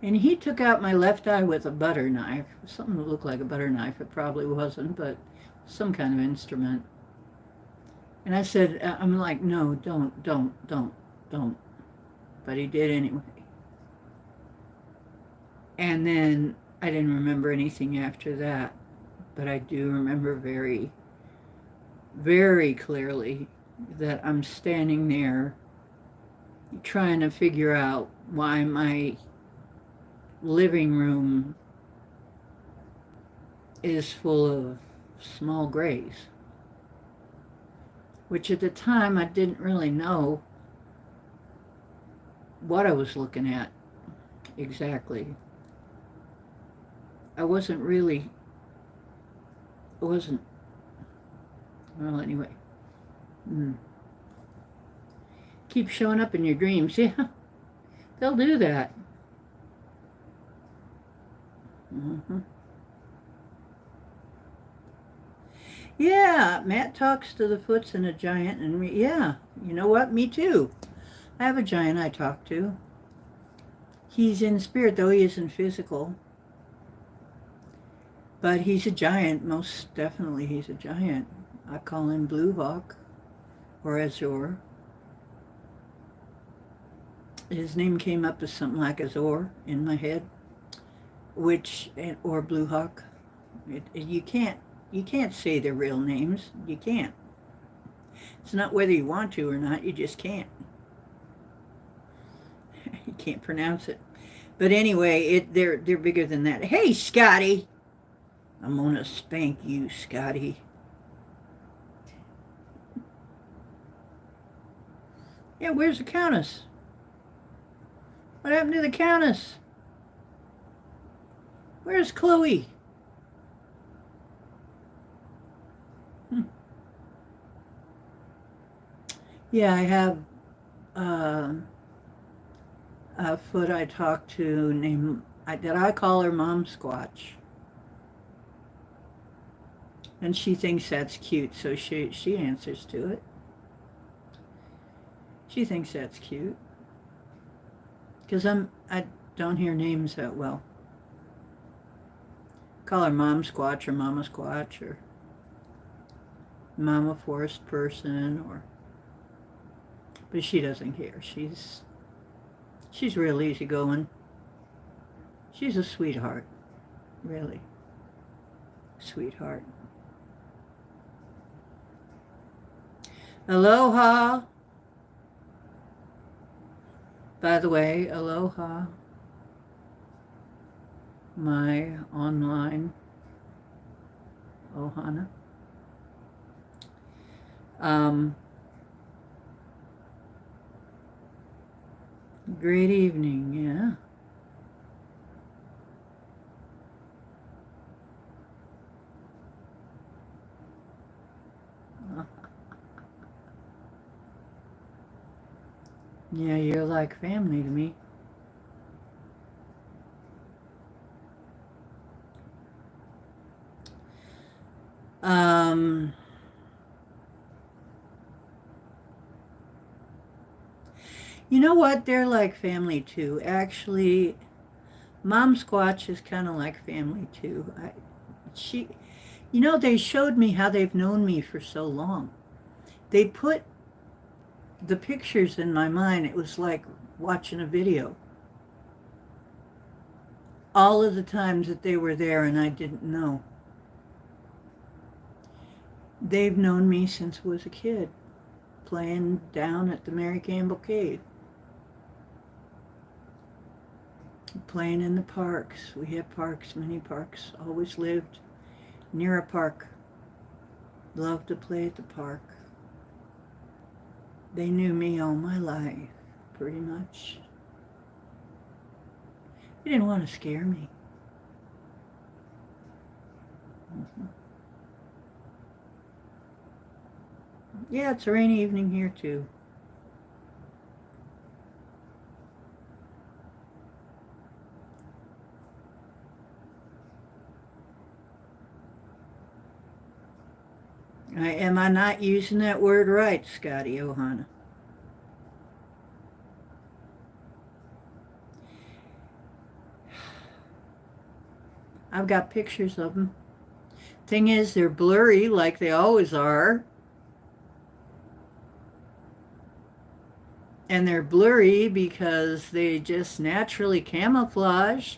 And he took out my left eye with a butter knife, something that looked like a butter knife. It probably wasn't, but some kind of instrument. And I said, I'm like, no, don't. But he did anyway. And then I didn't remember anything after that. But I do remember very, very clearly that I'm standing there trying to figure out why my living room is full of small grays, which at the time I didn't really know what I was looking at exactly. I wasn't, well, anyway. keep showing up in your dreams. Yeah, they'll do that. Mm-hmm. Yeah, Matt talks to the Foots and a giant, and yeah, you know what? Me too. I have a giant I talk to. He's in spirit, though he isn't physical. But he's a giant, most definitely he's a giant. I call him Blue Hawk or Azor. His name came up as something like Azor in my head, or Blue Hawk. You can't say their real names. You can't. It's not whether you want to or not. You just can't. You can't pronounce it. But anyway, they're bigger than that. Hey, Scotty, I'm gonna spank you, Scotty. Yeah, where's the Countess? What happened to the Countess? Where's Chloe? Yeah, I have a Foot I talk to named that I call her Mom Squatch, and she thinks that's cute, so she answers to it. She thinks that's cute because I don't hear names that well. Call her Mom Squatch or Mama Squatch or Mama Forest Person but she doesn't care. She's real easygoing. She's a sweetheart, really. Sweetheart. Aloha. By the way, aloha. My online ohana. Great evening, yeah. Yeah, you're like family to me. You know what? They're like family too. Actually, Mom Squatch is kind of like family too. They showed me how they've known me for so long. They put the pictures in my mind. It was like watching a video. All of the times that they were there and I didn't know. They've known me since I was a kid, playing down at the Mary Campbell Cave. Playing in the parks. We have parks, many parks. Always lived near a park. Loved to play at the park. They knew me all my life, pretty much. They didn't want to scare me. Mm-hmm. Yeah, it's a rainy evening here too. Am I not using that word right, Scotty Ohana? I've got pictures of them. Thing is, they're blurry like they always are. And they're blurry because they just naturally camouflage.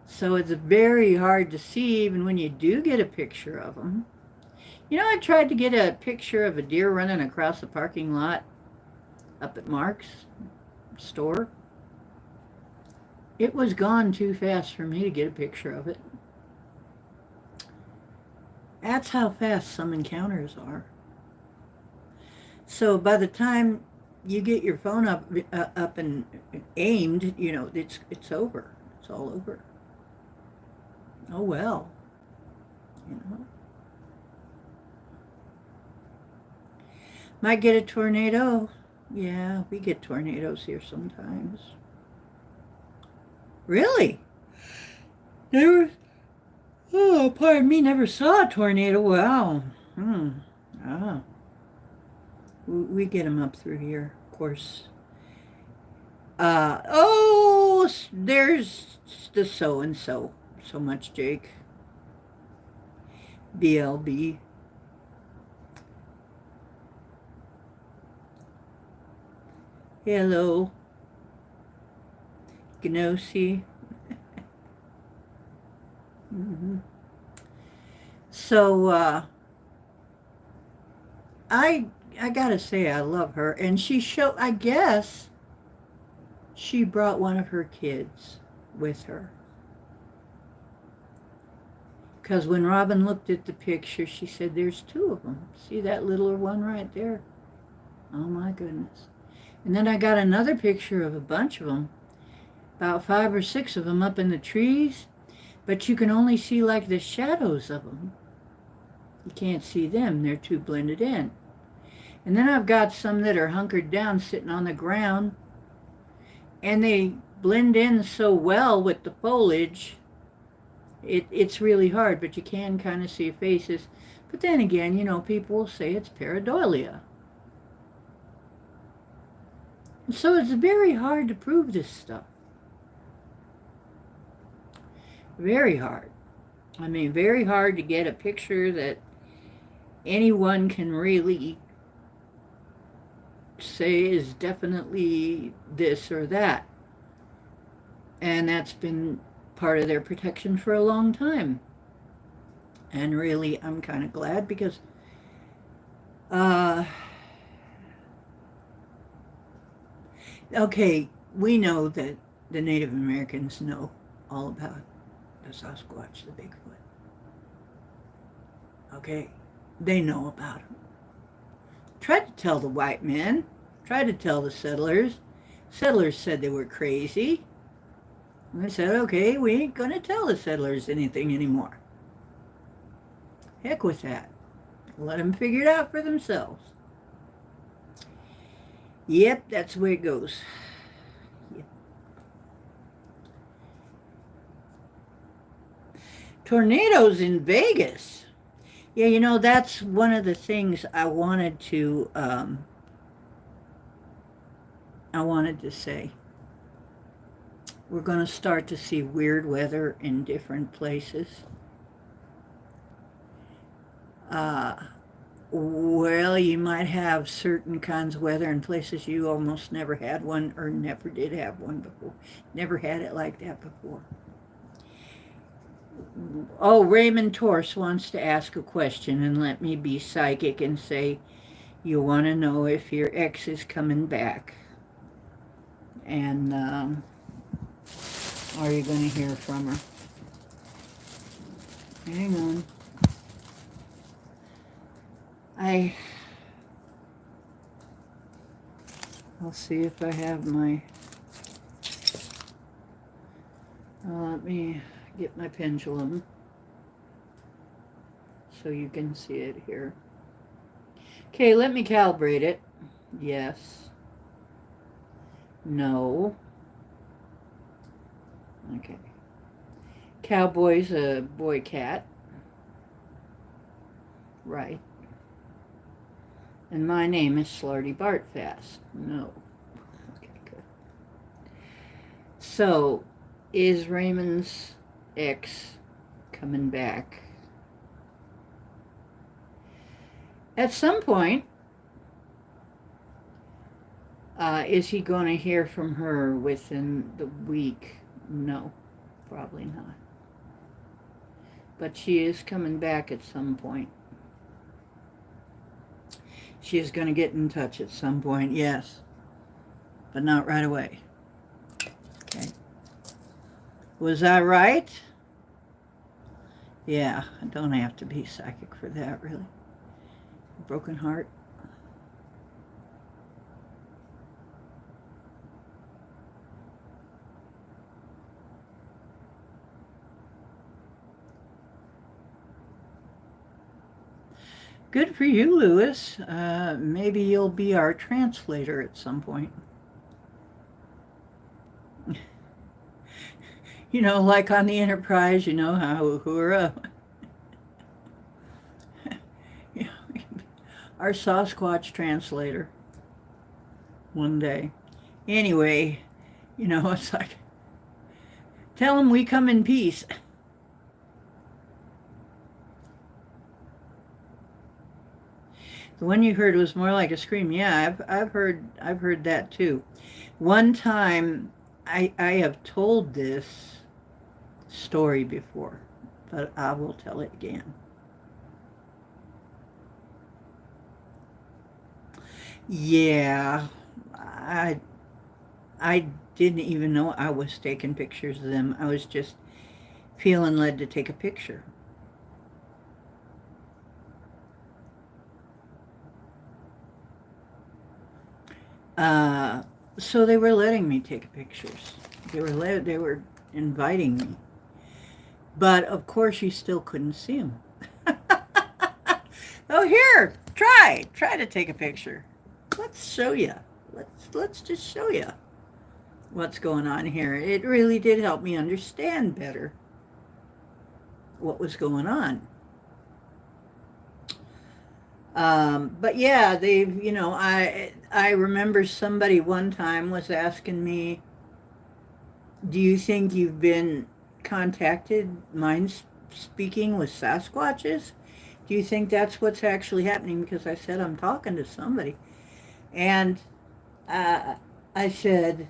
So it's very hard to see even when you do get a picture of them. I tried to get a picture of a deer running across the parking lot up at Mark's store. It was gone too fast for me to get a picture of it. That's how fast some encounters are. So by the time you get your phone up and aimed, it's over. It's all over. Oh well. Might get a tornado. Yeah, we get tornadoes here sometimes. Really? Never. Oh, pardon me. Never saw a tornado. Wow. Hmm. Ah. We get them up through here, of course. Oh, there's the so and so. So much, Jake. BLB. Hello. Gnosi. Mm-hmm. So, I I gotta say I love her, and she showed. I guess she brought one of her kids with her, because when Robin looked at the picture, she said, "There's two of them. See that littler one right there? Oh my goodness!" And then I got another picture of a bunch of them, about 5 or 6 of them up in the trees, but you can only see like the shadows of them. You can't see them; they're too blended in. And then I've got some that are hunkered down, sitting on the ground, and they blend in so well with the foliage. It's really hard, but you can kind of see faces. But then again, people will say it's pareidolia. So it's very hard to prove this stuff. Very hard. I mean, very hard to get a picture that anyone can really say is definitely this or that. And that's been part of their protection for a long time. And really, I'm kind of glad because uh, okay, we know that the Native Americans know all about the Sasquatch, the Bigfoot. Okay, they know about him. Tried to tell the white men, tried to tell the settlers. Settlers said they were crazy. And they said, okay, we ain't going to tell the settlers anything anymore. Heck with that. Let them figure it out for themselves. Yep, that's the way it goes. Yep. Tornadoes in Vegas. Yeah, that's one of the things I wanted to say. We're going to start to see weird weather in different places. Well, you might have certain kinds of weather in places you almost never had one or never did have one before. Never had it like that before. Oh, Raymond Torse wants to ask a question, and let me be psychic and say, you want to know if your ex is coming back. And are you going to hear from her? Hang on. I'll see if I have my, let me get my pendulum so you can see it here. Okay, let me calibrate it. Yes. No. Okay. Cowboy's a boy cat. Right. And my name is Slarty Bartfast. No. Okay, good. So, is Raymond's ex coming back? At some point, is he going to hear from her within the week? No, probably not. But she is coming back at some point. She is going to get in touch at some point, yes. But not right away. Okay. Was I right? Yeah, I don't have to be psychic for that, really. Broken heart. Good for you, Lewis. Maybe you'll be our translator at some point. You know, like on the Enterprise, you know how Uhura, our Sasquatch translator one day. Anyway, you know, it's like, tell them we come in peace. The one you heard was more like a scream. Yeah, I've heard that too. One time, I have told this story before, but I will tell it again. Yeah, I I didn't even know I was taking pictures of them. I was just feeling led to take a picture. Uh, so they were letting me take pictures. They were inviting me. But of course, you still couldn't see them. Oh, here, try to take a picture. Let's show you. Let's just show you what's going on here. It really did help me understand better what was going on. But yeah, I remember somebody one time was asking me, "Do you think you've been contacted, mind speaking with Sasquatches? Do you think that's what's actually happening?" Because I said I'm talking to somebody, and uh, I said,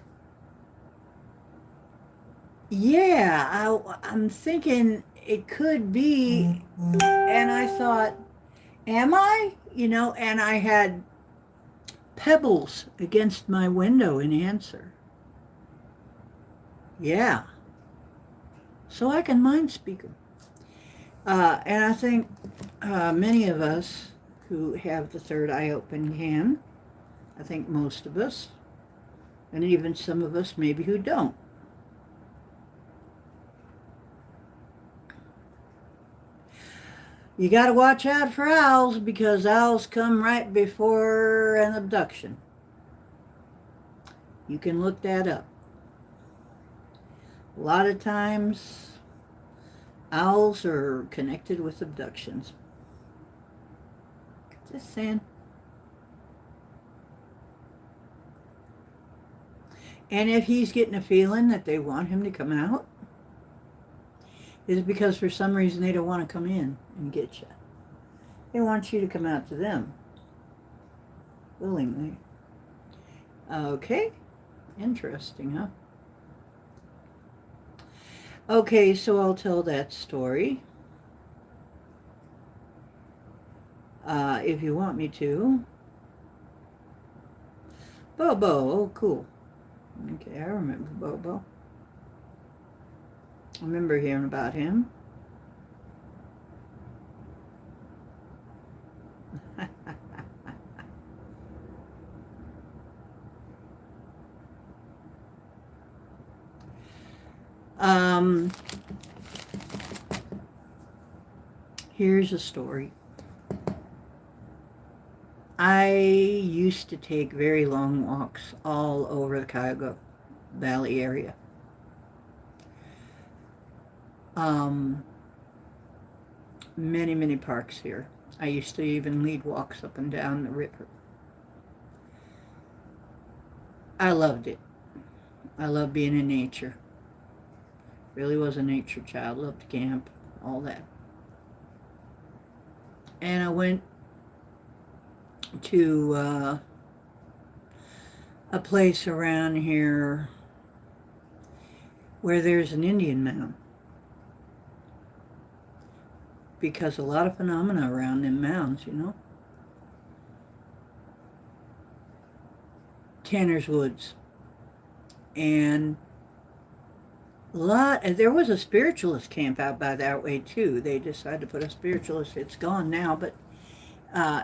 "Yeah, I'm thinking it could be," and I thought, "Am I?" And I had pebbles against my window in answer. Yeah, so I can mind speak them. And I think many of us who have the third eye open can. I think most of us, and even some of us maybe who don't. You got to watch out for owls because owls come right before an abduction. You can look that up. A lot of times, owls are connected with abductions. Just saying. And if he's getting a feeling that they want him to come out, it's because for some reason they don't want to come in and get you. They want you to come out to them willingly. Okay, interesting, huh? Okay, so I'll tell that story if you want me to. Bobo, oh cool. Okay, I remember Bobo. I remember hearing about him. um, Here's a story. I used to take very long walks all over the Cuyahoga Valley area. Um, Many, many parks here. I used to even lead walks up and down the river. I loved it. I loved being in nature. Really was a nature child. Loved to camp, all that. And I went to a place around here where there's an Indian mound. Because a lot of phenomena around them mounds, Tanner's Woods. And there was a spiritualist camp out by that way too. They decided to put a spiritualist, it's gone now, but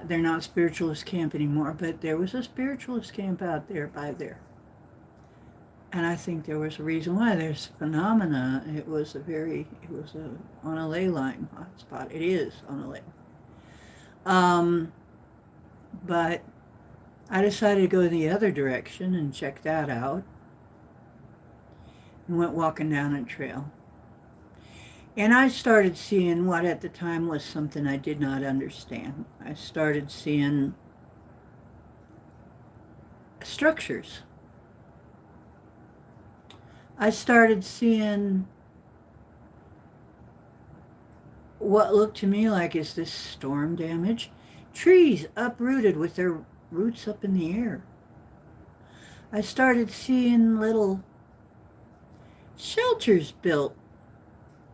they're not a spiritualist camp anymore, but there was a spiritualist camp out there by there. And I think there was a reason why. There's phenomena. It was on a ley line hotspot. It is on a ley. Um, but I decided to go the other direction and check that out and went walking down a trail. And I started seeing what at the time was something I did not understand. I started seeing structures. I started seeing what looked to me like, is this storm damage? Trees uprooted with their roots up in the air. I started seeing little shelters built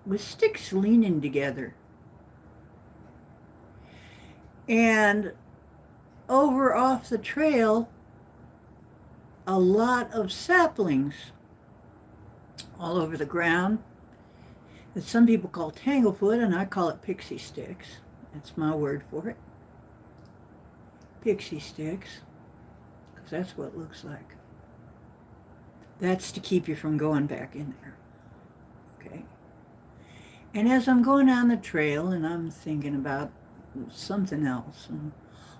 with sticks leaning together. And over off the trail, a lot of saplings all over the ground that some people call tanglefoot, and I call it pixie sticks. That's my word for it. Pixie sticks, because that's what it looks like. That's to keep you from going back in there. Okay. And as I'm going down the trail and I'm thinking about something else, and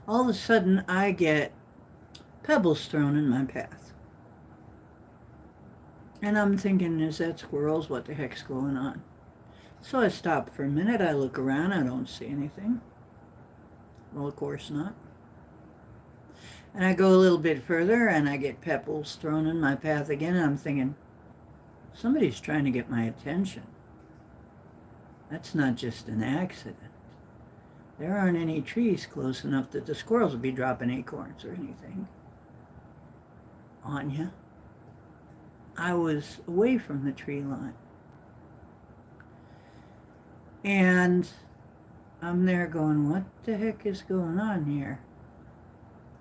all of a sudden I get pebbles thrown in my path. And I'm thinking, is that squirrels? What the heck's going on? So I stop for a minute, I look around, I don't see anything. Well, of course not. And I go a little bit further and I get pebbles thrown in my path again, and I'm thinking, somebody's trying to get my attention. That's not just an accident. There aren't any trees close enough that the squirrels would be dropping acorns or anything on you. I was away from the tree line. And I'm there going, what the heck is going on here?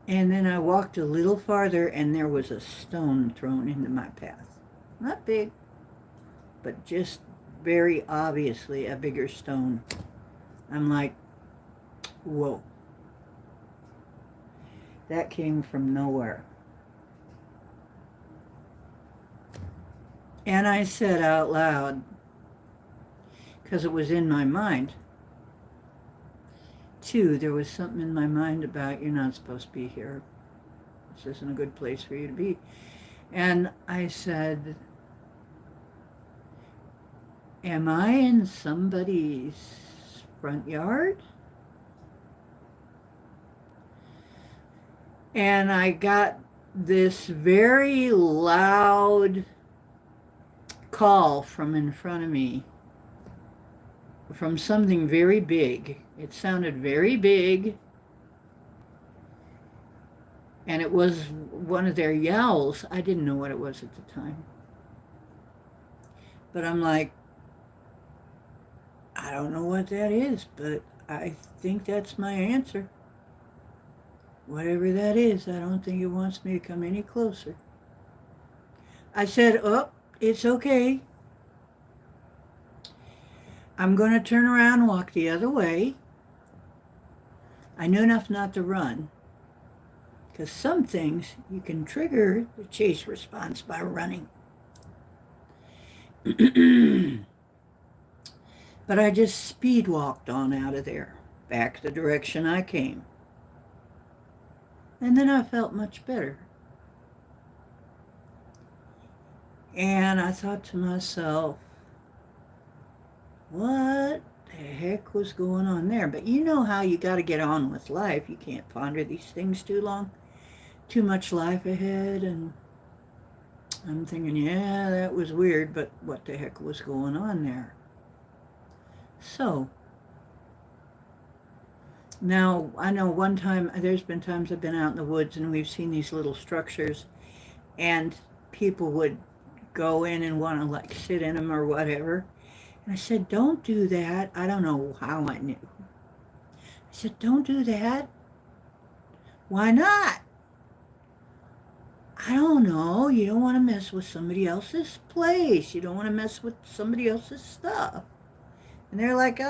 And then I walked a little farther and there was a stone thrown into my path. Not big, but just very obviously a bigger stone. I'm like, whoa. That came from nowhere. And I said out loud, because it was in my mind, too, there was something in my mind about, you're not supposed to be here. This isn't a good place for you to be. And I said, am I in somebody's front yard? And I got this very loud call from in front of me, from something very big. It sounded very big, and it was one of their yowls. I didn't know what it was at the time. But I'm like, I don't know what that is, but I think that's my answer. Whatever that is, I don't think it wants me to come any closer. I said, oh, it's okay. I'm going to turn around and walk the other way. I knew enough not to run, because some things you can trigger the chase response by running. But I just speed walked on out of there, back the direction I came. And then I felt much better. And I thought to myself, what the heck was going on there? But you know how you got to get on with life. You can't ponder these things too long. Too much life ahead. And I'm thinking, yeah, that was weird, but what the heck was going on there? So, now, I know one time, there's been times I've been out in the woods and we've seen these little structures, and people would go in and want to like sit in them or whatever. And I said, don't do that. I don't know how I knew. I said, don't do that. Why not? I don't know. You don't want to mess with somebody else's place. You don't want to mess with somebody else's stuff. And they're like,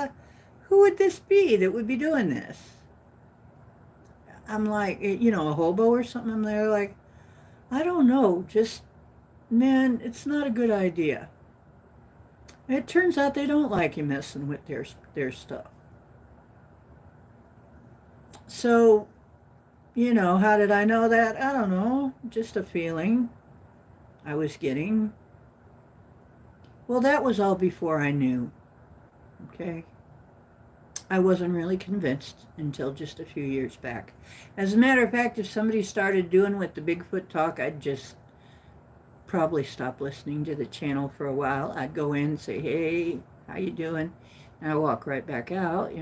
who would this be that would be doing this? I'm like, you know, a hobo or something. And they're like, I don't know. Just, man, it's not a good idea. It turns out they don't like you messing with their stuff. So, how did I know that? I don't know. Just a feeling I was getting. Well, that was all before I knew. Okay. I wasn't really convinced until just a few years back. As a matter of fact, if somebody started doing with the Bigfoot talk, I'd just probably stop listening to the channel for a while. I'd go in and say, "Hey, how you doing?" And I'd walk right back out,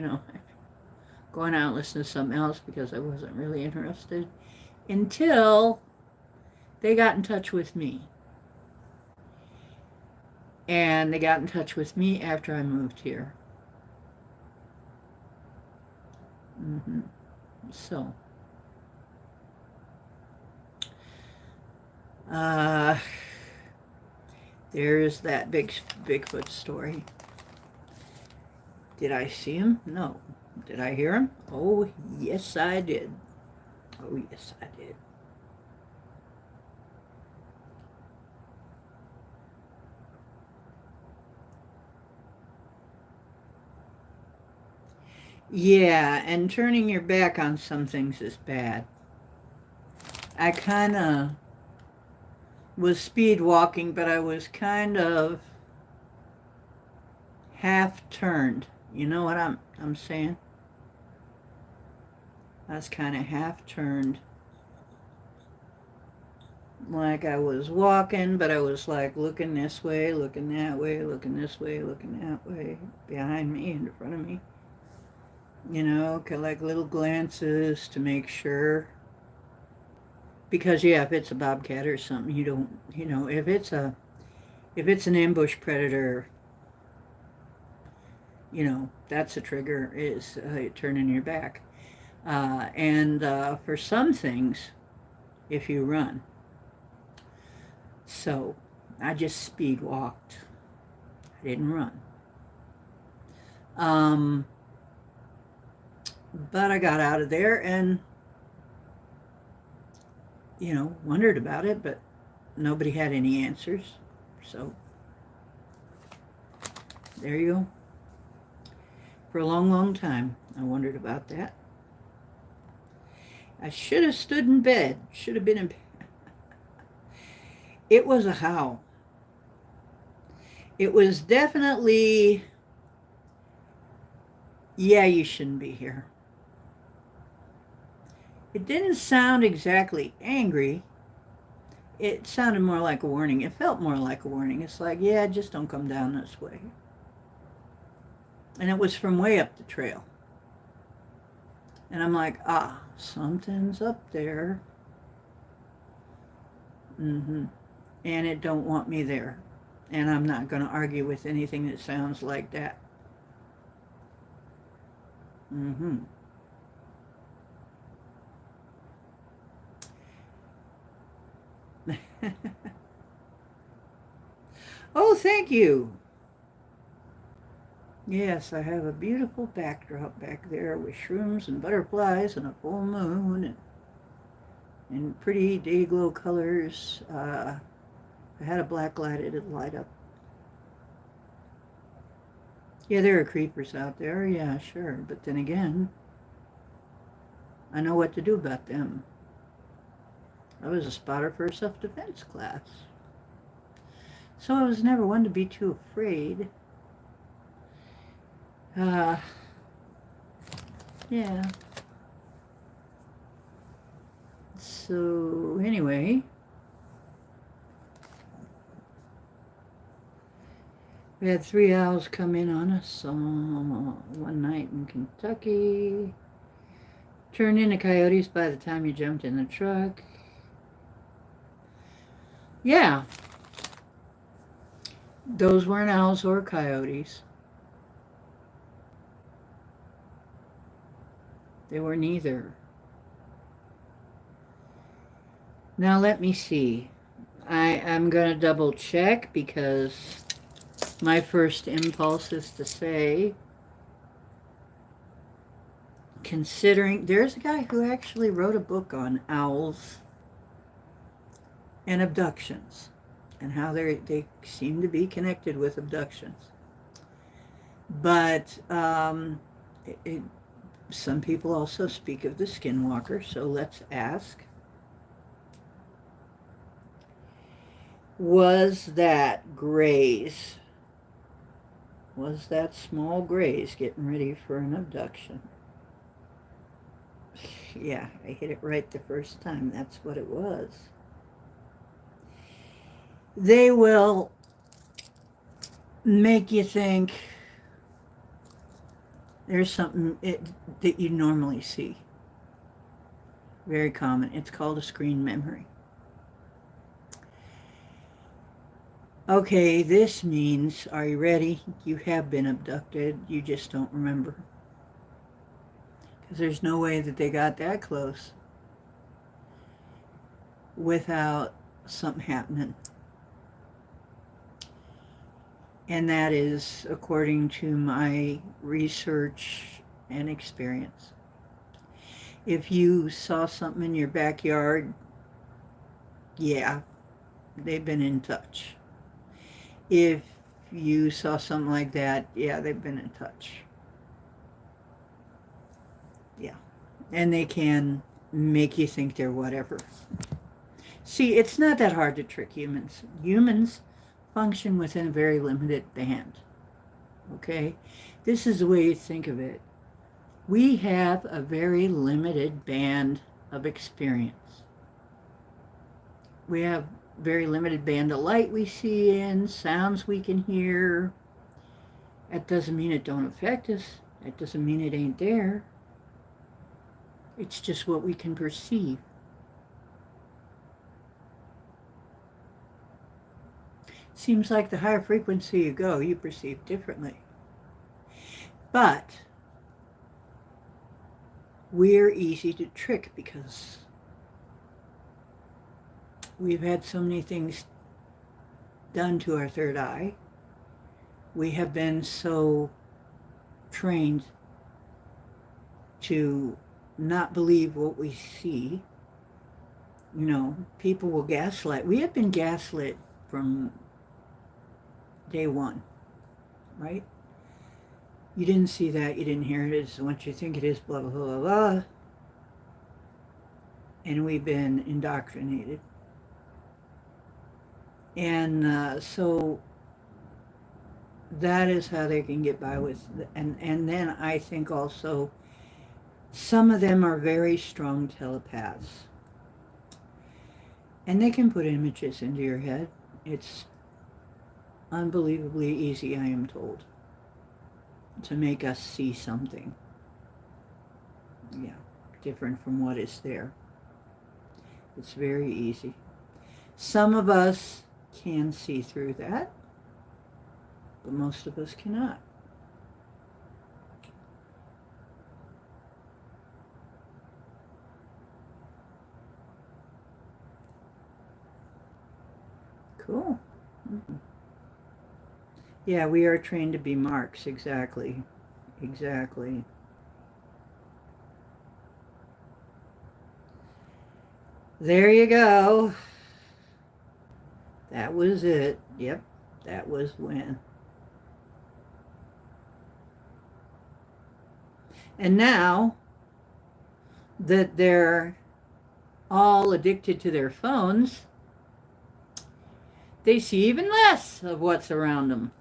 going out and listen to something else because I wasn't really interested until they got in touch with me. And they got in touch with me after I moved here. hmm So, uh, there's that Bigfoot story. Did I see him? No. Did I hear him? Oh, yes, I did. Oh, yes, I did. Yeah, and turning your back on some things is bad. I kind of was speed walking, but I was kind of half turned. You know what I'm saying? I was kind of half turned. Like I was walking, but I was like looking this way, looking that way, looking this way, looking that way, behind me, in front of me. Like little glances to make sure. Because yeah, if it's a bobcat or something, you don't, if it's an ambush predator, that's a trigger is turning your back. And for some things, if you run. So I just speed walked. I didn't run. Um, but I got out of there and, wondered about it, but nobody had any answers. So there you go. For a long, long time, I wondered about that. I should have stood in bed. Should have been in bed. It was a howl. It was definitely, yeah, you shouldn't be here. It didn't sound exactly angry. It sounded more like a warning. It felt more like a warning. It's like, yeah, just don't come down this way. And it was from way up the trail. And I'm like, something's up there. And it don't want me there. And I'm not going to argue with anything that sounds like that. Oh, thank you. Yes, I have a beautiful backdrop back there with shrooms and butterflies and a full moon and pretty day glow colors. I had a black light, it'd light up. Yeah, there are creepers out there, yeah, sure. But then again, I know what to do about them. I was a spotter for a self-defense class. So I was never one to be too afraid. Yeah. So anyway, we had 3 owls come in on us one night in Kentucky. Turned into coyotes by the time you jumped in the truck. Yeah. Those weren't owls or coyotes. They were neither. Now let me see. I'm going to double check because my first impulse is to say, considering there's a guy who actually wrote a book on owls and abductions and how they seem to be connected with abductions. But Some people also speak of the skinwalker, so let's ask. Was that Grays? Was that small Grays getting ready for an abduction? Yeah, I hit it right the first time. That's what it was. They will make you think there's something that you normally see. Very common. It's called a screen memory. Okay, this means, are you ready? You have been abducted. You just don't remember. Because there's no way that they got that close without something happening. And that is according to my research and experience. If you saw something in your backyard, yeah, they've been in touch. If you saw something like that, yeah, they've been in touch. Yeah. And they can make you think they're whatever. See, it's not that hard to trick humans. Humans function within a very limited band. Okay? This is the way you think of it. We have a very limited band of experience. We have very limited band of light we see in, sounds we can hear. That doesn't mean it don't affect us. That doesn't mean it ain't there. It's just what we can perceive. Seems like the higher frequency you go, you perceive differently. But we're easy to trick because we've had so many things done to our third eye. We have been so trained to not believe what we see. You know, people will gaslight. We have been gaslit from day one, right? You didn't see that, you didn't hear it, it's what you think it is, blah, blah, blah, blah. And we've been indoctrinated. And so that is how they can get by with, and then I think also some of them are very strong telepaths. And they can put images into your head. It's unbelievably easy, I am told, to make us see something. Yeah, different from what is there. It's very easy. Some of us can see through that, but most of us cannot. Cool. Mm-hmm. Yeah, we are trained to be marks. Exactly. Exactly. There you go. That was it. Yep, that was when. And now that they're all addicted to their phones, they see even less of what's around them.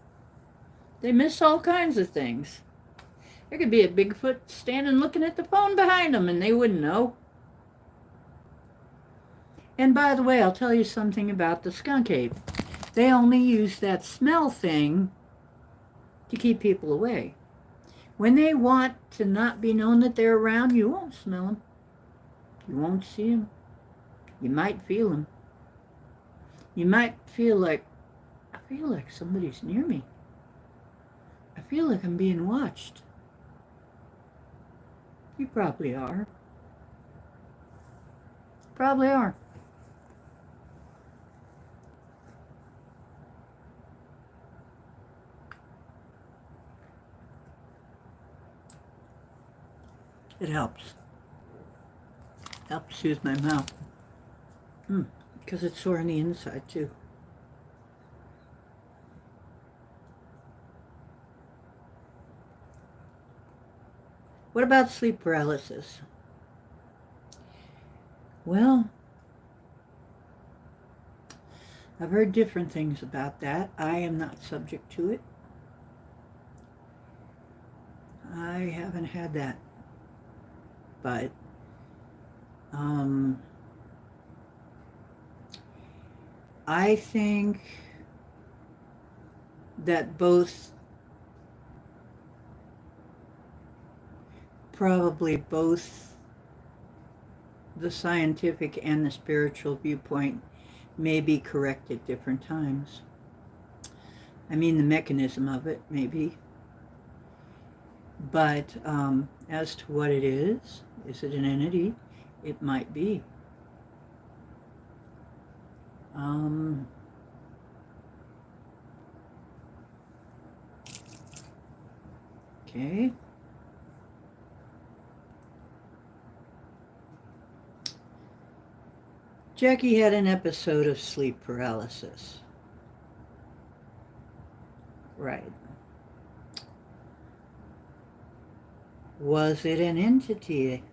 They miss all kinds of things. There could be a Bigfoot standing looking at the phone behind them and they wouldn't know. And by the way, I'll tell you something about the skunk ape. They only use that smell thing to keep people away. When they want to not be known that they're around, you won't smell them. You won't see them. You might feel them. You might feel like, I feel like somebody's near me. I feel like I'm being watched. You probably are. Probably are. It helps. Helps soothe my mouth. Because it's sore on the inside too. What about sleep paralysis? Well, I've heard different things about that. I am not subject to it. I haven't had that. But I think that probably both the scientific and the spiritual viewpoint may be correct at different times. I mean, the mechanism of it, maybe. But as to what it is it an entity? It might be. Okay. Jackie had an episode of sleep paralysis. Right. Was it an entity?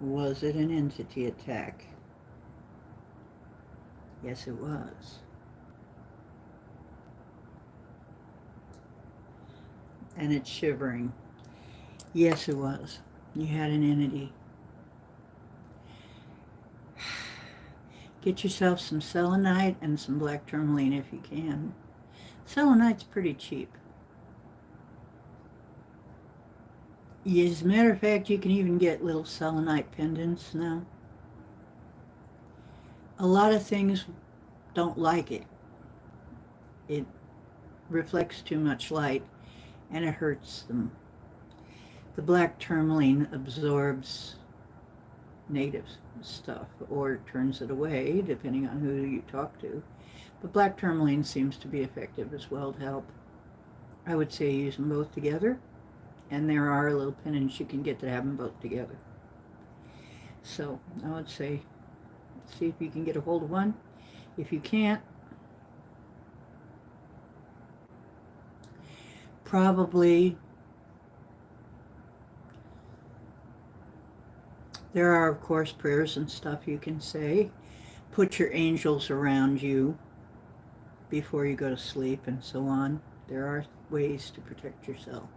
Was it an entity attack? Yes, it was. And it's shivering. Yes, it was. You had an entity. Get yourself some selenite and some black tourmaline if you can. Selenite's pretty cheap. As a matter of fact, you can even get little selenite pendants now. A lot of things don't like it. It reflects too much light and it hurts them. The black tourmaline absorbs negative stuff or turns it away, depending on who you talk to. But black tourmaline seems to be effective as well to help. I would say use them both together. And there are little pendants you can get that have them both together. So I would say, see if you can get a hold of one. If you can't, probably there are, of course, prayers and stuff you can say. Put your angels around you before you go to sleep and so on. There are ways to protect yourself.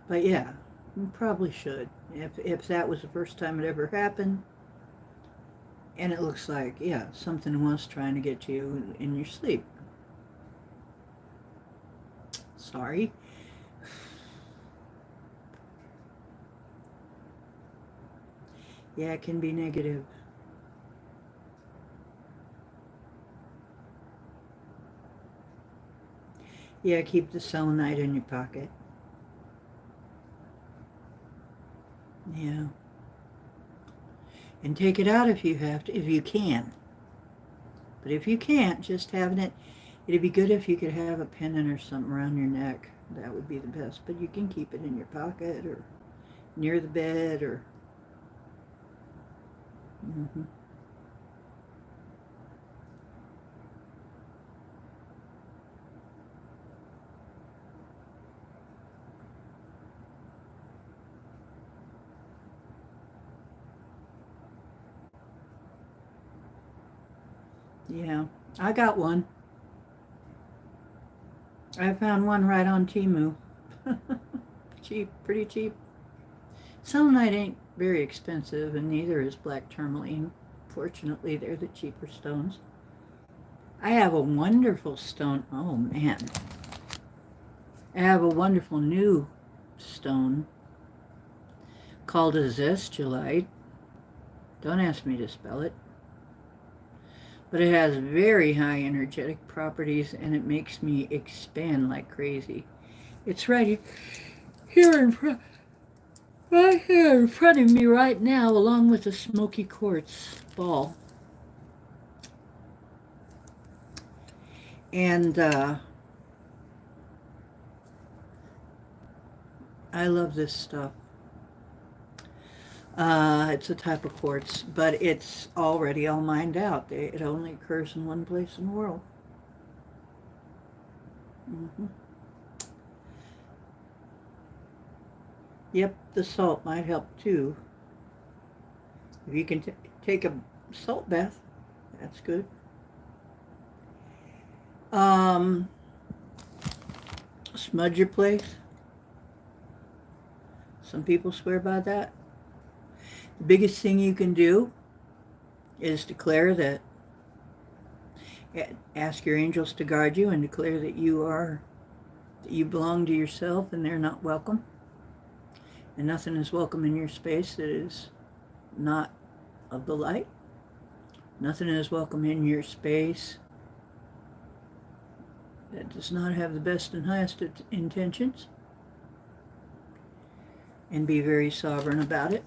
But yeah, you probably should. If that was the first time it ever happened, and it looks like, yeah, something was trying to get to you in your sleep. Sorry. Yeah, it can be negative. Yeah, keep the selenite in your pocket. Yeah. And take it out if you have to, if you can. But if you can't, just having it, it'd be good if you could have a pendant or something around your neck. That would be the best. But you can keep it in your pocket or near the bed or... Mm-hmm. Yeah, I got one. I found one right on Temu. Cheap, pretty cheap. Selenite ain't very expensive, and neither is black tourmaline. Fortunately, they're the cheaper stones. I have a wonderful stone. Oh, man. I have a wonderful new stone called a zestulite. Don't ask me to spell it. But it has very high energetic properties, and it makes me expand like crazy. It's right here in front, right here in front of me right now, along with a smoky quartz ball. And I love this stuff. It's a type of quartz, but it's already all mined out. It only occurs in one place in the world. Mm-hmm. Yep, the salt might help too. If you can take a salt bath, that's good. Um, Smudge your place. Some people swear by that. The biggest thing you can do is declare that, ask your angels to guard you and declare that you belong to yourself and they're not welcome. And nothing is welcome in your space that is not of the light. Nothing is welcome in your space that does not have the best and highest intentions. And be very sovereign about it.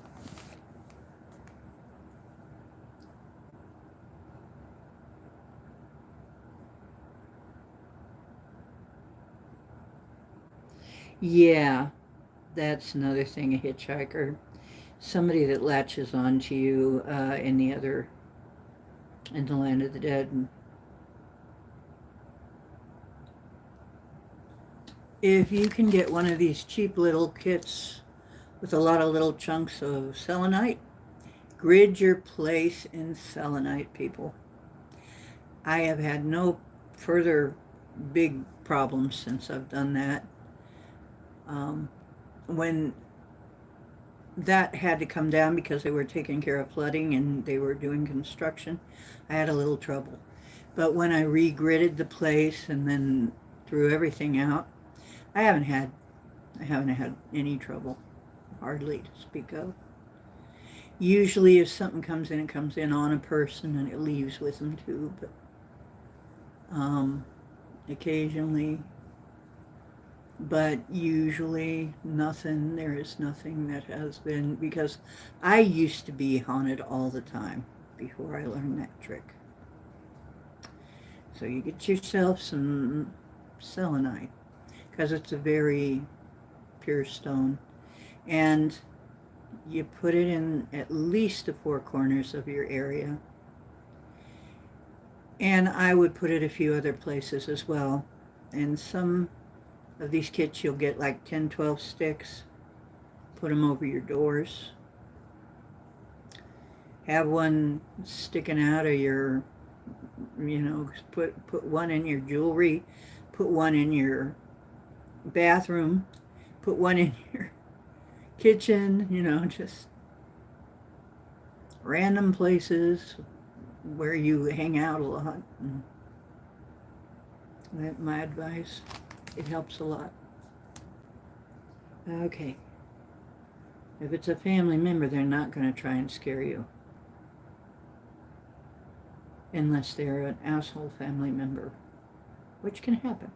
Yeah, that's another thing, a hitchhiker. Somebody that latches onto you in the land of the dead. If you can get one of these cheap little kits with a lot of little chunks of selenite, grid your place in selenite, people. I have had no further big problems since I've done that. When that had to come down because they were taking care of flooding and they were doing construction, I had a little trouble. But when I re-gridded the place and then threw everything out, I haven't had any trouble, hardly to speak of. Usually if something comes in, it comes in on a person and it leaves with them too, but occasionally, but usually nothing. There is nothing that has been, because I used to be haunted all the time before I learned that trick. So you get yourself some selenite, because it's a very pure stone, and you put it in at least the four corners of your area. And I would put it a few other places as well. And some of these kits you'll get like 10, 12 sticks. Put them over your doors. Have one sticking out of your, put one in your jewelry. Put one in your bathroom. Put one in your kitchen, just random places where you hang out a lot. That's my advice. It helps a lot. Okay. If it's a family member, they're not going to try and scare you. Unless they're an asshole family member, which can happen.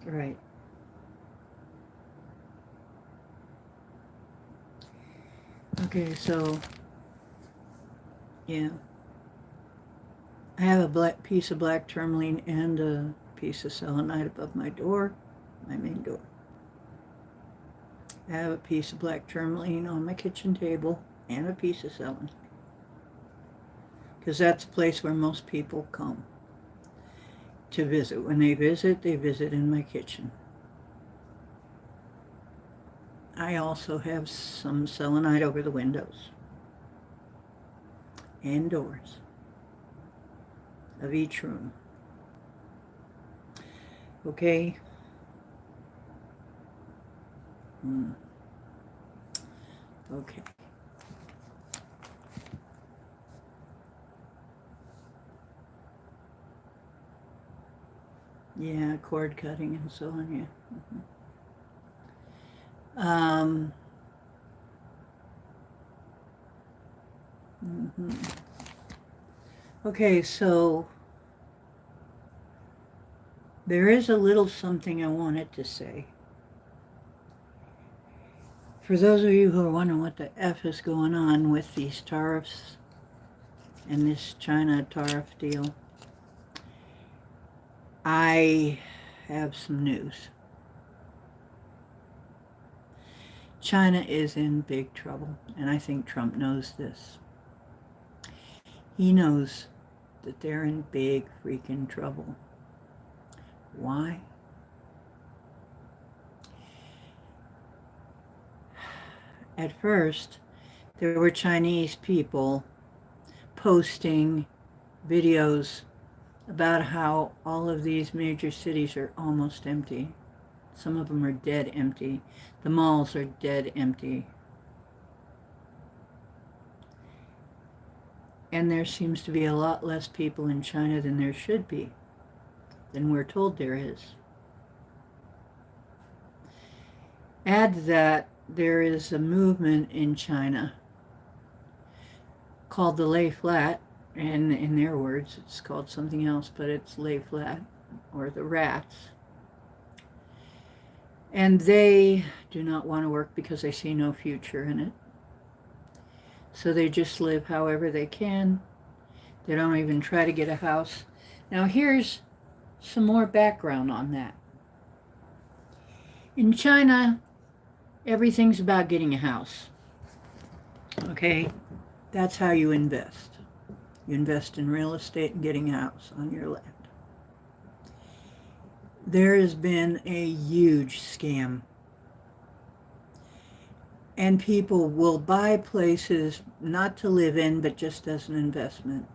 Right. Okay, so, yeah. I have a black piece of black tourmaline and a piece of selenite above my door, my main door. I have a piece of black tourmaline on my kitchen table and a piece of selenite. Because that's a place where most people come to visit. When they visit in my kitchen. I also have some selenite over the windows and doors of each room. Okay? Okay. Yeah, cord cutting and so on, yeah. Okay, so there is a little something I wanted to say. For those of you who are wondering what the F is going on with these tariffs and this China tariff deal, I have some news. China is in big trouble, and I think Trump knows this. He knows that they're in big freaking trouble. Why? At first, there were Chinese people posting videos about how all of these major cities are almost empty. Some of them are dead empty. The malls are dead empty. And there seems to be a lot less people in China than there should be, than we're told there is. Add to that, there is a movement in China called the lay flat, and in their words, it's called something else, but it's lay flat, or the rats. And they do not want to work because they see no future in it. So they just live however they can. They don't even try to get a house. Now here's some more background on that. In China, everything's about getting a house. Okay? That's how you invest. You invest in real estate and getting a house on your land. There has been a huge scam. And people will buy places not to live in, but just as an investment.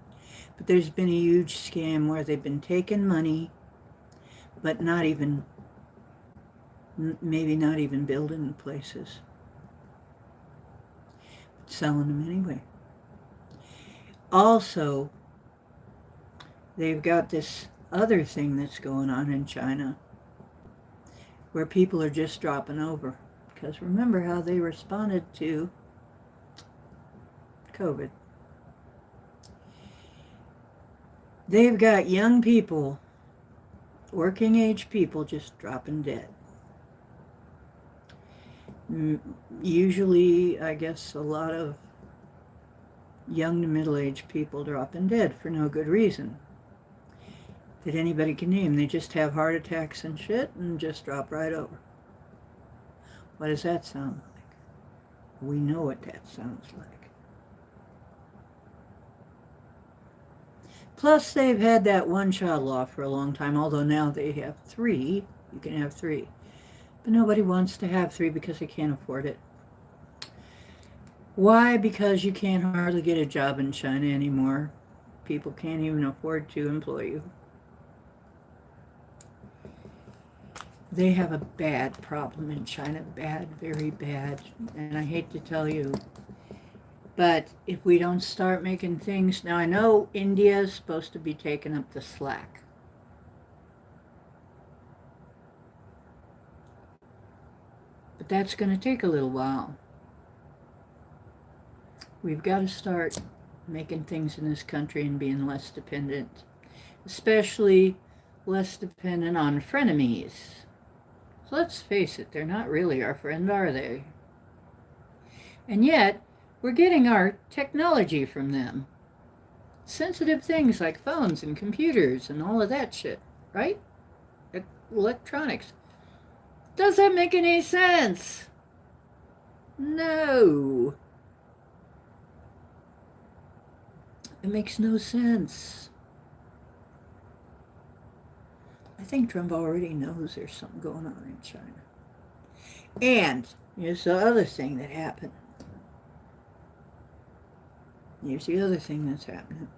But there's been a huge scam where they've been taking money, but not even, maybe not even building places. Selling them anyway. Also, they've got this other thing that's going on in China where people are just dropping over. Because remember how they responded to COVID. They've got young people, working age people, just dropping dead. Usually, I guess, a lot of young to middle-aged people dropping dead for no good reason that anybody can name. They just have heart attacks and shit and just drop right over. What does that sound like? We know what that sounds like. Plus, they've had that one-child law for a long time, although now they have 3. You can have 3. But nobody wants to have 3 because they can't afford it. Why? Because you can't hardly get a job in China anymore. People can't even afford to employ you. They have a bad problem in China. Bad, very bad. And I hate to tell you, but if we don't start making things... Now, I know India is supposed to be taking up the slack. But that's going to take a little while. We've got to start making things in this country and being less dependent. Especially less dependent on frenemies. So let's face it, they're not really our friend, are they? And yet, we're getting our technology from them. Sensitive things like phones and computers and all of that shit, right? Electronics. Does that make any sense? No. It makes no sense. I think Trump already knows there's something going on in China. And here's the other thing that happened. Here's the other thing that's happening.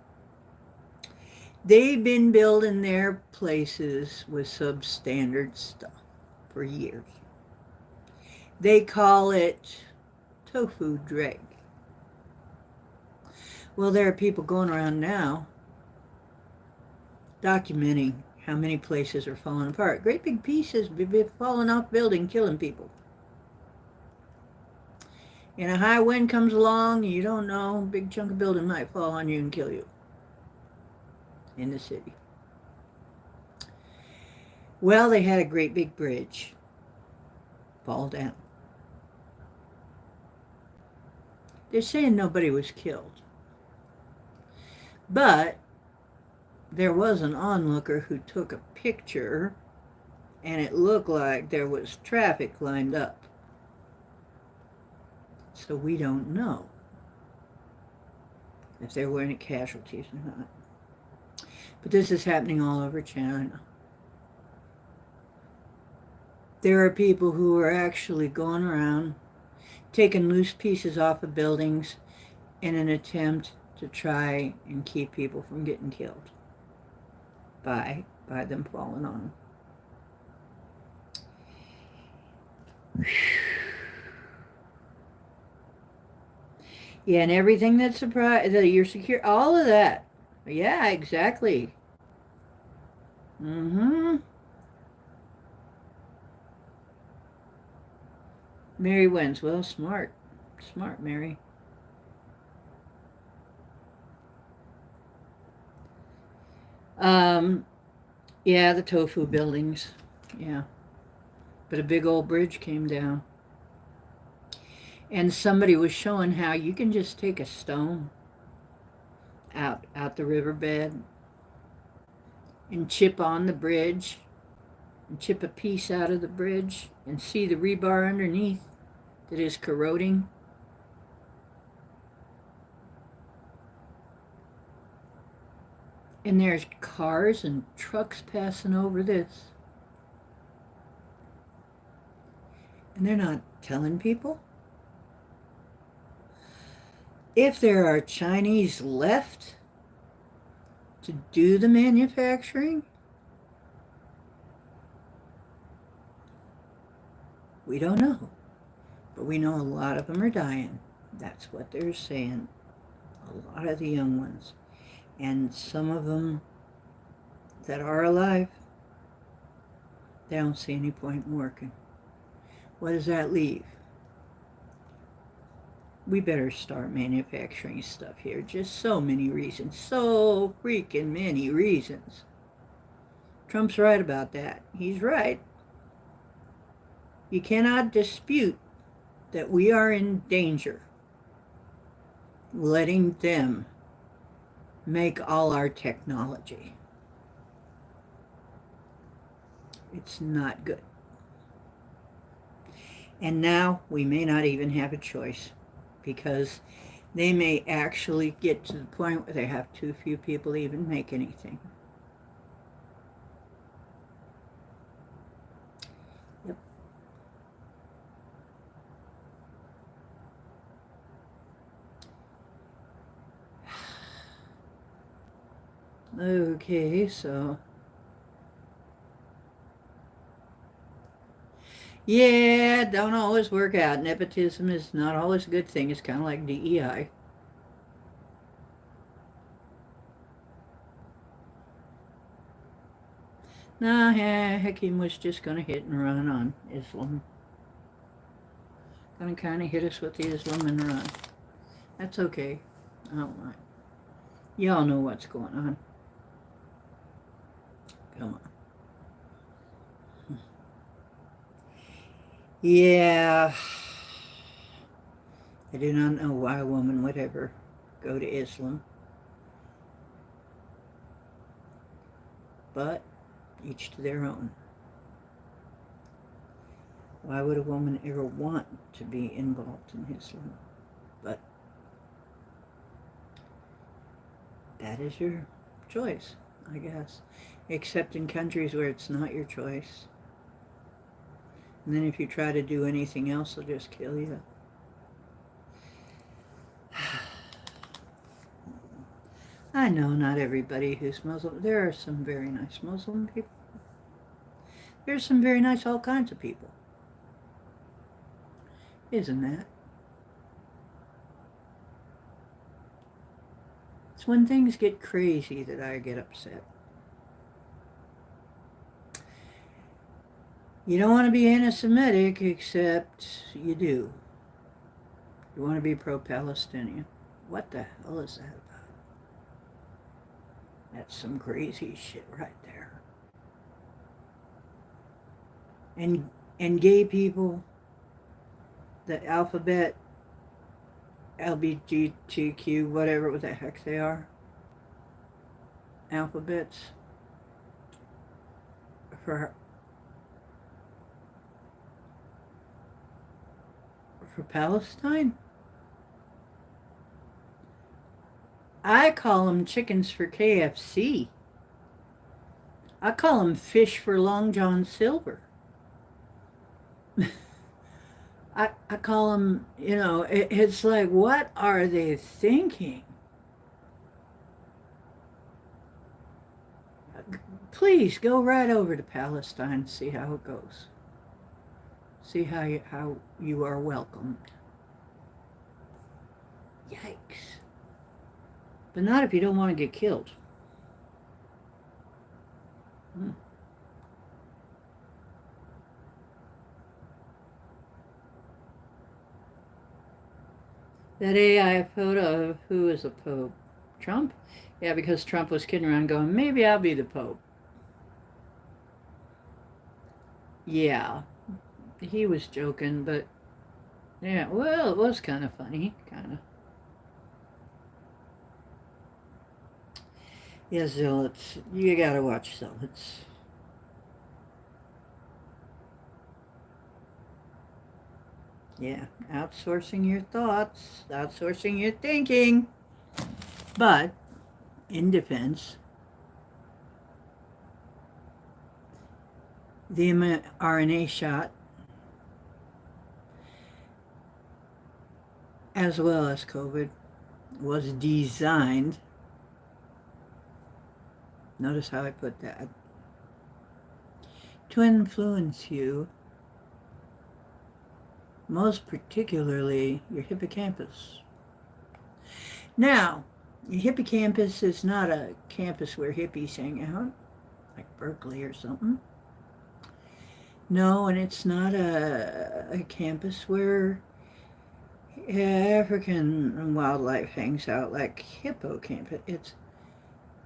They've been building their places with substandard stuff for years. They call it tofu dreg. Well, there are people going around now documenting how many places are falling apart. Great big pieces falling off building, killing people. And a high wind comes along, you don't know, a big chunk of building might fall on you and kill you in the city. Well, they had a great big bridge fall down. They're saying nobody was killed. But there was an onlooker who took a picture, and it looked like there was traffic lined up. So we don't know if there were any casualties or not. But this is happening all over China. There are people who are actually going around taking loose pieces off of buildings in an attempt to try and keep people from getting killed by them falling on them. Yeah, and everything that's surprised that you're secure, all of that. Yeah, exactly. Mm-hmm. Mary wins. Well, smart. Smart, Mary. Um, yeah, the tofu buildings. Yeah. But a big old bridge came down. And somebody was showing how you can just take a stone out the riverbed and chip on the bridge and chip a piece out of the bridge and see the rebar underneath that is corroding. And there's cars and trucks passing over this. And they're not telling people. If there are Chinese left to do the manufacturing, we don't know. But we know a lot of them are dying. That's what they're saying. A lot of the young ones. And some of them that are alive, they don't see any point in working. What does that leave? We better start manufacturing stuff here. Just so many reasons. So freaking many reasons. Trump's right about that. He's right. You cannot dispute that we are in danger letting them make all our technology. It's not good. And now we may not even have a choice, because they may actually get to the point where they have too few people to even make anything. Yep. Okay, so yeah, don't always work out. Nepotism is not always a good thing. It's kind of like DEI. Nah, Hakeem was just going to hit and run on Islam. Going to kind of hit us with the Islam and run. That's okay. I don't mind. Y'all know what's going on. Come on. Yeah. I do not know why a woman would ever go to Islam. But each to their own. Why would a woman ever want to be involved in Islam? But that is your choice, I guess. Except in countries where it's not your choice. And then if you try to do anything else, they'll just kill you. I know not everybody who's Muslim. There are some very nice Muslim people. There's some very nice all kinds of people. Isn't that? It's when things get crazy that I get upset. You don't want to be anti-Semitic, except you do. You want to be pro-Palestinian. What the hell is that about? That's some crazy shit right there. And gay people, the alphabet, LGBTQ, whatever the heck they are, alphabets for Palestine. I call them chickens for KFC. I call them fish for Long John Silver. I call them, it's like, what are they thinking? Please go right over to Palestine, see how it goes. See how you are welcomed. Yikes. But not if you don't want to get killed. Hmm. That AI photo of who is a pope? Trump? Yeah, because Trump was kidding around going, maybe I'll be the pope. Yeah, he was joking, but yeah, well, it was kind of funny, kind of. Yeah, Zealots. You gotta watch Zealots. Yeah, outsourcing your thoughts, outsourcing your thinking. But, in defense, the mRNA shot, as well as COVID, was designed, notice how I put that, to influence you, most particularly your hippocampus. Now, your hippocampus is not a campus where hippies hang out, like Berkeley or something. No, and it's not a campus where African wildlife hangs out like hippocampus. It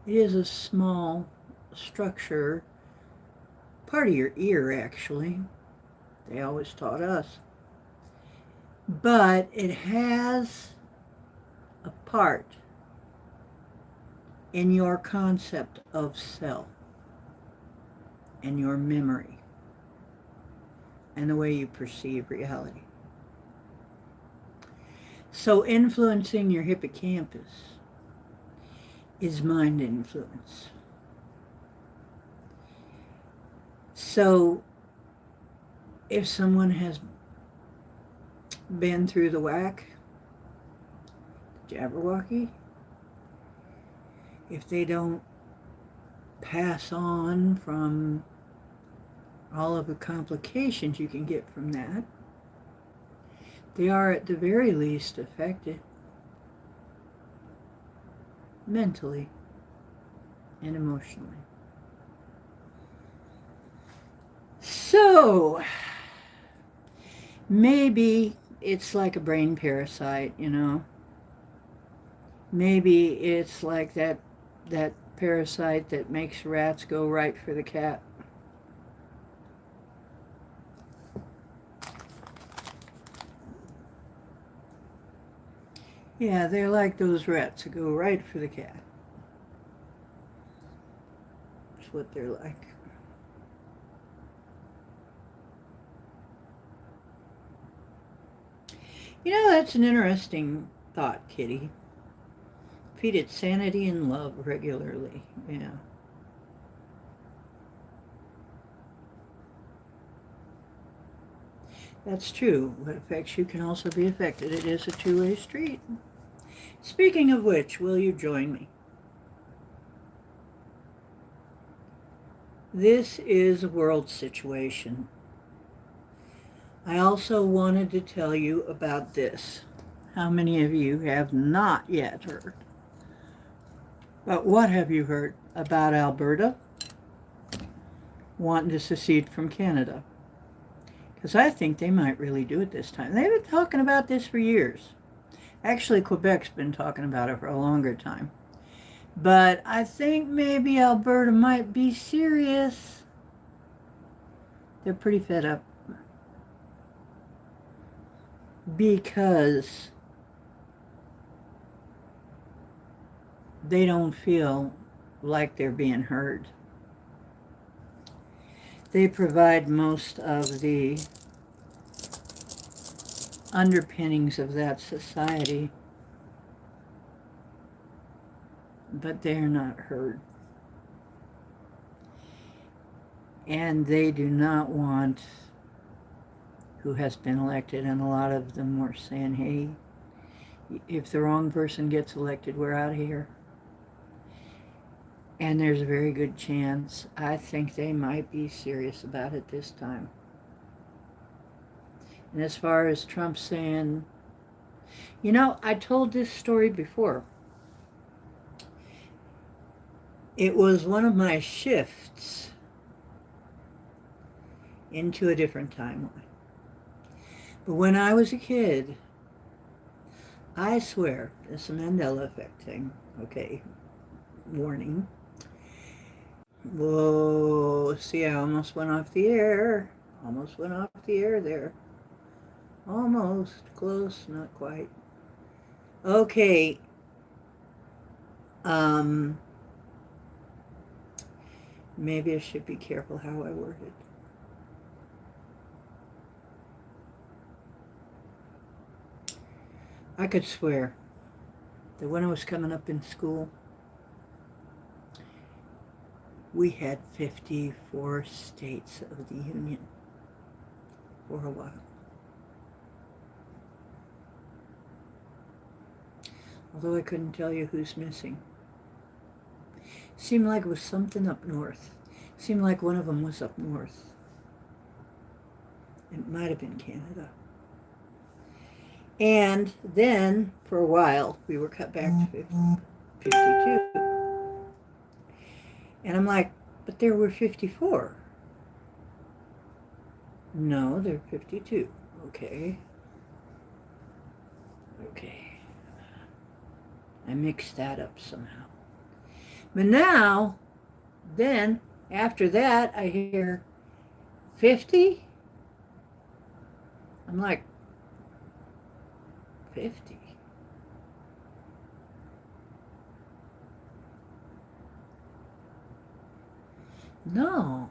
is a small structure, part of your ear actually. They always taught us. But it has a part in your concept of self and your memory and the way you perceive reality. So influencing your hippocampus is mind influence. So if someone has been through the whack, Jabberwocky, if they don't pass on from all of the complications you can get from that, they are at the very least affected mentally and emotionally. So, maybe it's like a brain parasite, Maybe it's like that parasite that makes rats go right for the cat. Yeah, they're like those rats that go right for the cat. That's what they're like. That's an interesting thought, Kitty. Feed it sanity and love regularly. Yeah. That's true. What affects you can also be affected. It is a two-way street. Speaking of which, will you join me? This is a world situation. I also wanted to tell you about this. How many of you have not yet heard? But what have you heard about Alberta wanting to secede from Canada? Because I think they might really do it this time. They've been talking about this for years. Actually, Quebec's been talking about it for a longer time. But I think maybe Alberta might be serious. They're pretty fed up. Because they don't feel like they're being heard. They provide most of the underpinnings of that society, but they're not heard. And they do not want who has been elected, and a lot of them were saying, hey, if the wrong person gets elected, we're out of here. And there's a very good chance, I think they might be serious about it this time. And as far as Trump saying, I told this story before. It was one of my shifts into a different timeline. But when I was a kid, I swear, it's a Mandela effect thing, okay, warning. Whoa, see, I almost went off the air. Almost went off the air there. Almost, close, not quite. Okay. Maybe I should be careful how I word it. I could swear that when I was coming up in school, we had 54 states of the Union for a while. Although I couldn't tell you who's missing. Seemed like it was something up north. Seemed like one of them was up north. It might have been Canada. And then, for a while, we were cut back to 52. And I'm like, but there were 54. No, there are 52. Okay. I mixed that up somehow. But now, then, after that, I hear 50? I'm like, 50? No.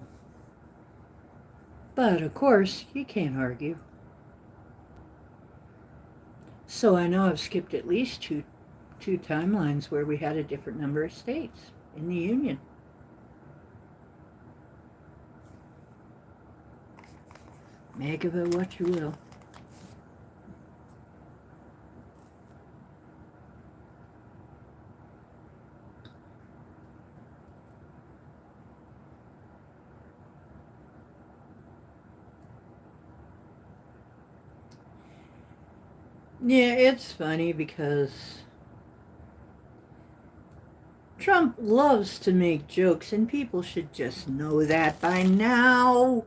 But, of course, you can't argue. So I know I've skipped at least two timelines where we had a different number of states in the Union. Make of it what you will. Yeah, it's funny because Trump loves to make jokes, and people should just know that by now.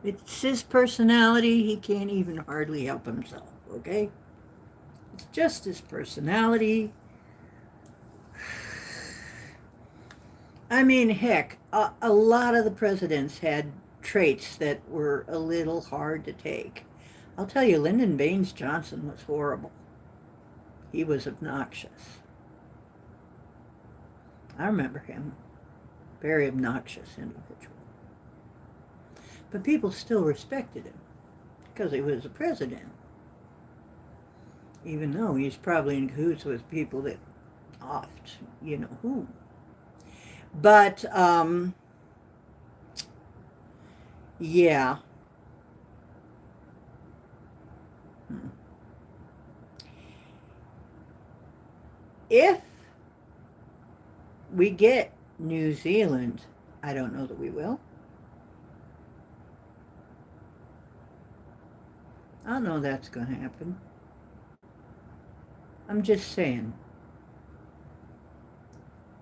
It's his personality. He can't even hardly help himself, okay? It's just his personality. I mean, heck, a lot of the presidents had traits that were a little hard to take. I'll tell you, Lyndon Baines Johnson was horrible. He was obnoxious. I remember him. Very obnoxious individual. But people still respected him because he was a president. Even though he's probably in cahoots with people that oft, you know who. But, yeah. If we get New Zealand, I don't know that we will. I don't know that's going to happen. I'm just saying.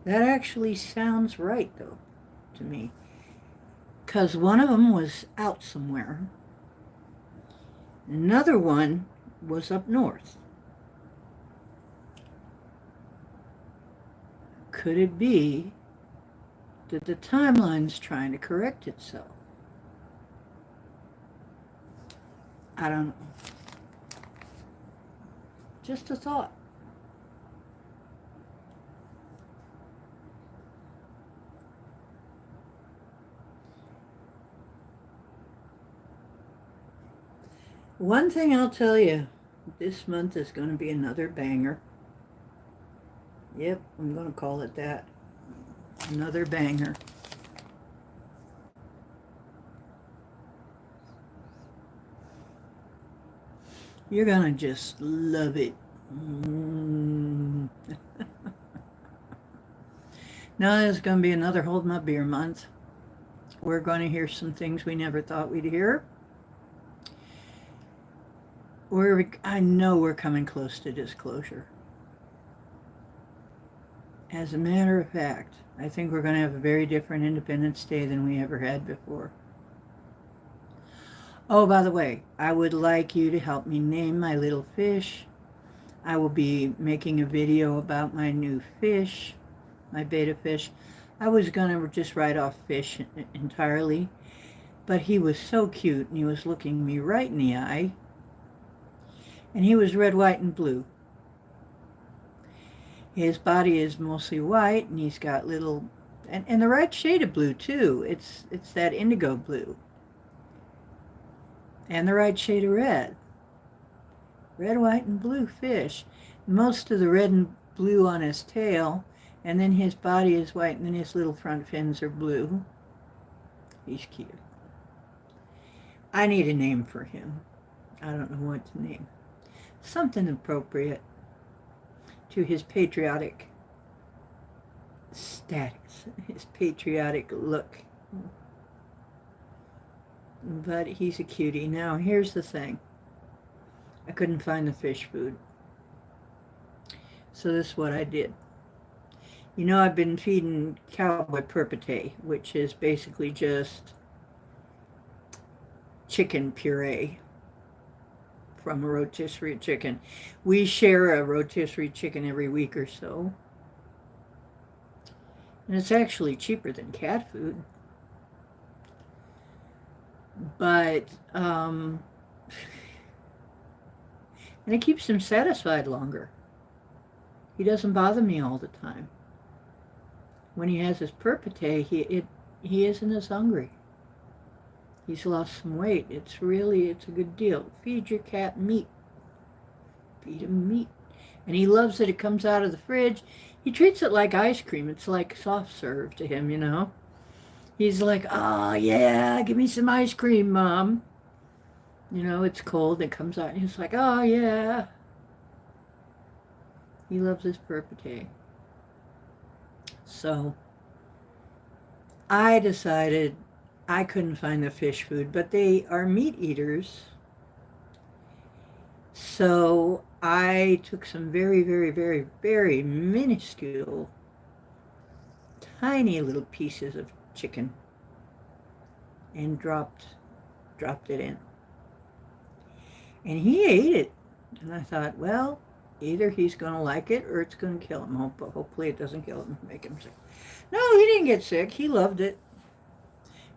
That actually sounds right, though, to me. Because one of them was out somewhere. Another one was up north. Could it be that the timeline's trying to correct itself? I don't know. Just a thought. One thing I'll tell you, this month is going to be another banger. Yep, I'm going to call it that. Another banger. You're gonna just love it. Mm. Now there's gonna be another Hold My Beer month. We're going to hear some things we never thought we'd hear. I know we're coming close to disclosure. As a matter of fact, I think we're going to have a very different Independence Day than we ever had before. Oh, by the way, I would like you to help me name my little fish. I will be making a video about my new fish, my betta fish. I was going to just write off fish entirely, but he was so cute and he was looking me right in the eye. And he was red, white, and blue. His body is mostly white, and he's got little, and the right shade of blue too. It's that indigo blue. And the right shade of red. Red, white, and blue fish. Most of the red and blue on his tail, and then his body is white, and then his little front fins are blue. He's cute. I need a name for him. I don't know what to name. Something appropriate to his patriotic status, his patriotic look. But he's a cutie. Now, here's the thing. I couldn't find the fish food. So this is what I did. You know, I've been feeding Cowboy Perpite, which is basically just chicken puree from a rotisserie chicken. We share a rotisserie chicken every week or so. And it's actually cheaper than cat food. But, and it keeps him satisfied longer. He doesn't bother me all the time. When he has his Perpite, he isn't as hungry. He's lost some weight. It's a good deal. Feed your cat meat. Feed him meat. And he loves that it comes out of the fridge. He treats it like ice cream. It's like soft serve to him, you know. He's like, oh, yeah, give me some ice cream, Mom. You know, it's cold. It comes out. And he's like, oh, yeah. He loves his Perpite. So I decided I couldn't find the fish food, but they are meat eaters. So I took some very, very, very, very minuscule, tiny little pieces of chicken and dropped it in. And he ate it. And I thought, well, either he's going to like it or it's going to kill him. Hopefully it doesn't kill him, make him sick. No, he didn't get sick. He loved it.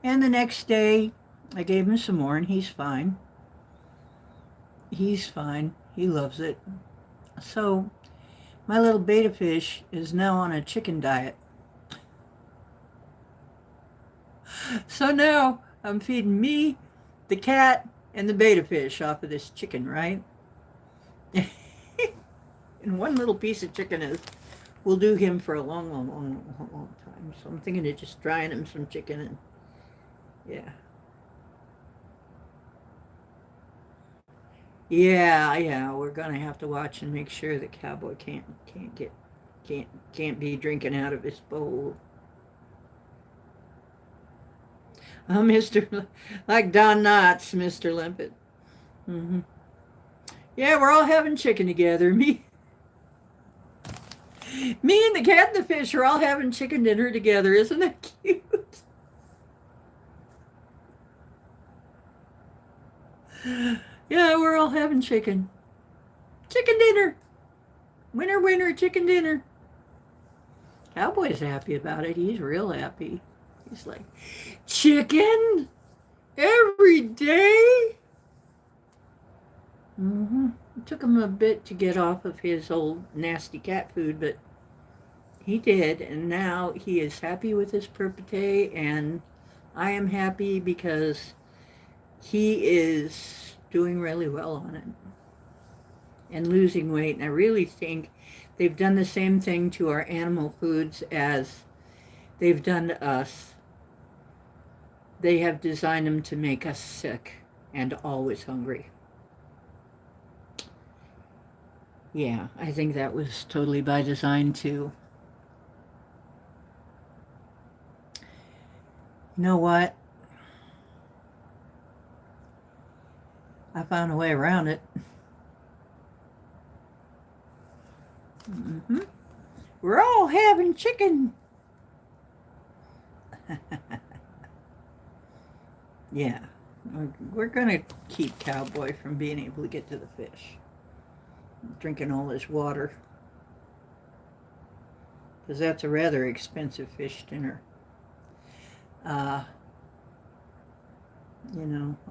And the next day, I gave him some more, and he's fine. He's fine. He loves it. So, my little betta fish is now on a chicken diet. So now, I'm feeding me, the cat, and the betta fish off of this chicken, right? And one little piece of chicken will do him for a long, long, long, long, long time. So I'm thinking of just drying him some chicken and yeah. Yeah, we're gonna have to watch and make sure the Cowboy can't be drinking out of his bowl. Mr. like Don Knotts, Mr. Limpet. Mm-hmm. Yeah, we're all having chicken together. Me and the cat and the fish are all having chicken dinner together. Isn't that cute? Yeah, we're all having chicken. Chicken dinner. Winner, winner, chicken dinner. Cowboy's happy about it. He's real happy. He's like, chicken? Every day? Mm-hmm. It took him a bit to get off of his old nasty cat food, but he did. And now he is happy with his Perpite, and I am happy because he is doing really well on it and losing weight. And I really think they've done the same thing to our animal foods as they've done to us. They have designed them to make us sick and always hungry. Yeah, I think that was totally by design too. You know what? I found a way around it. Hmm. We're all having chicken. Yeah, we're gonna keep Cowboy from being able to get to the fish, drinking all his water, because that's a rather expensive fish dinner. Uh,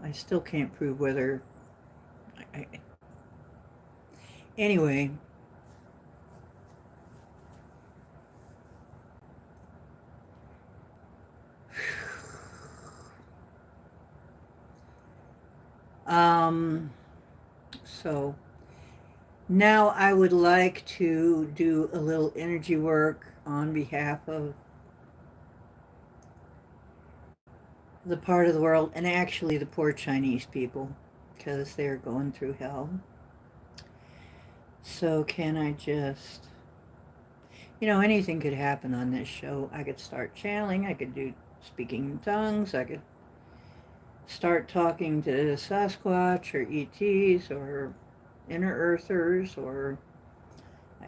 I still can't prove whether. I, anyway, um, so now I would like to do a little energy work on behalf of the part of the world, and actually the poor Chinese people, because they're going through hell. So can I just, anything could happen on this show. I could start channeling, I could do speaking in tongues, I could start talking to Sasquatch or ETs or inner earthers, or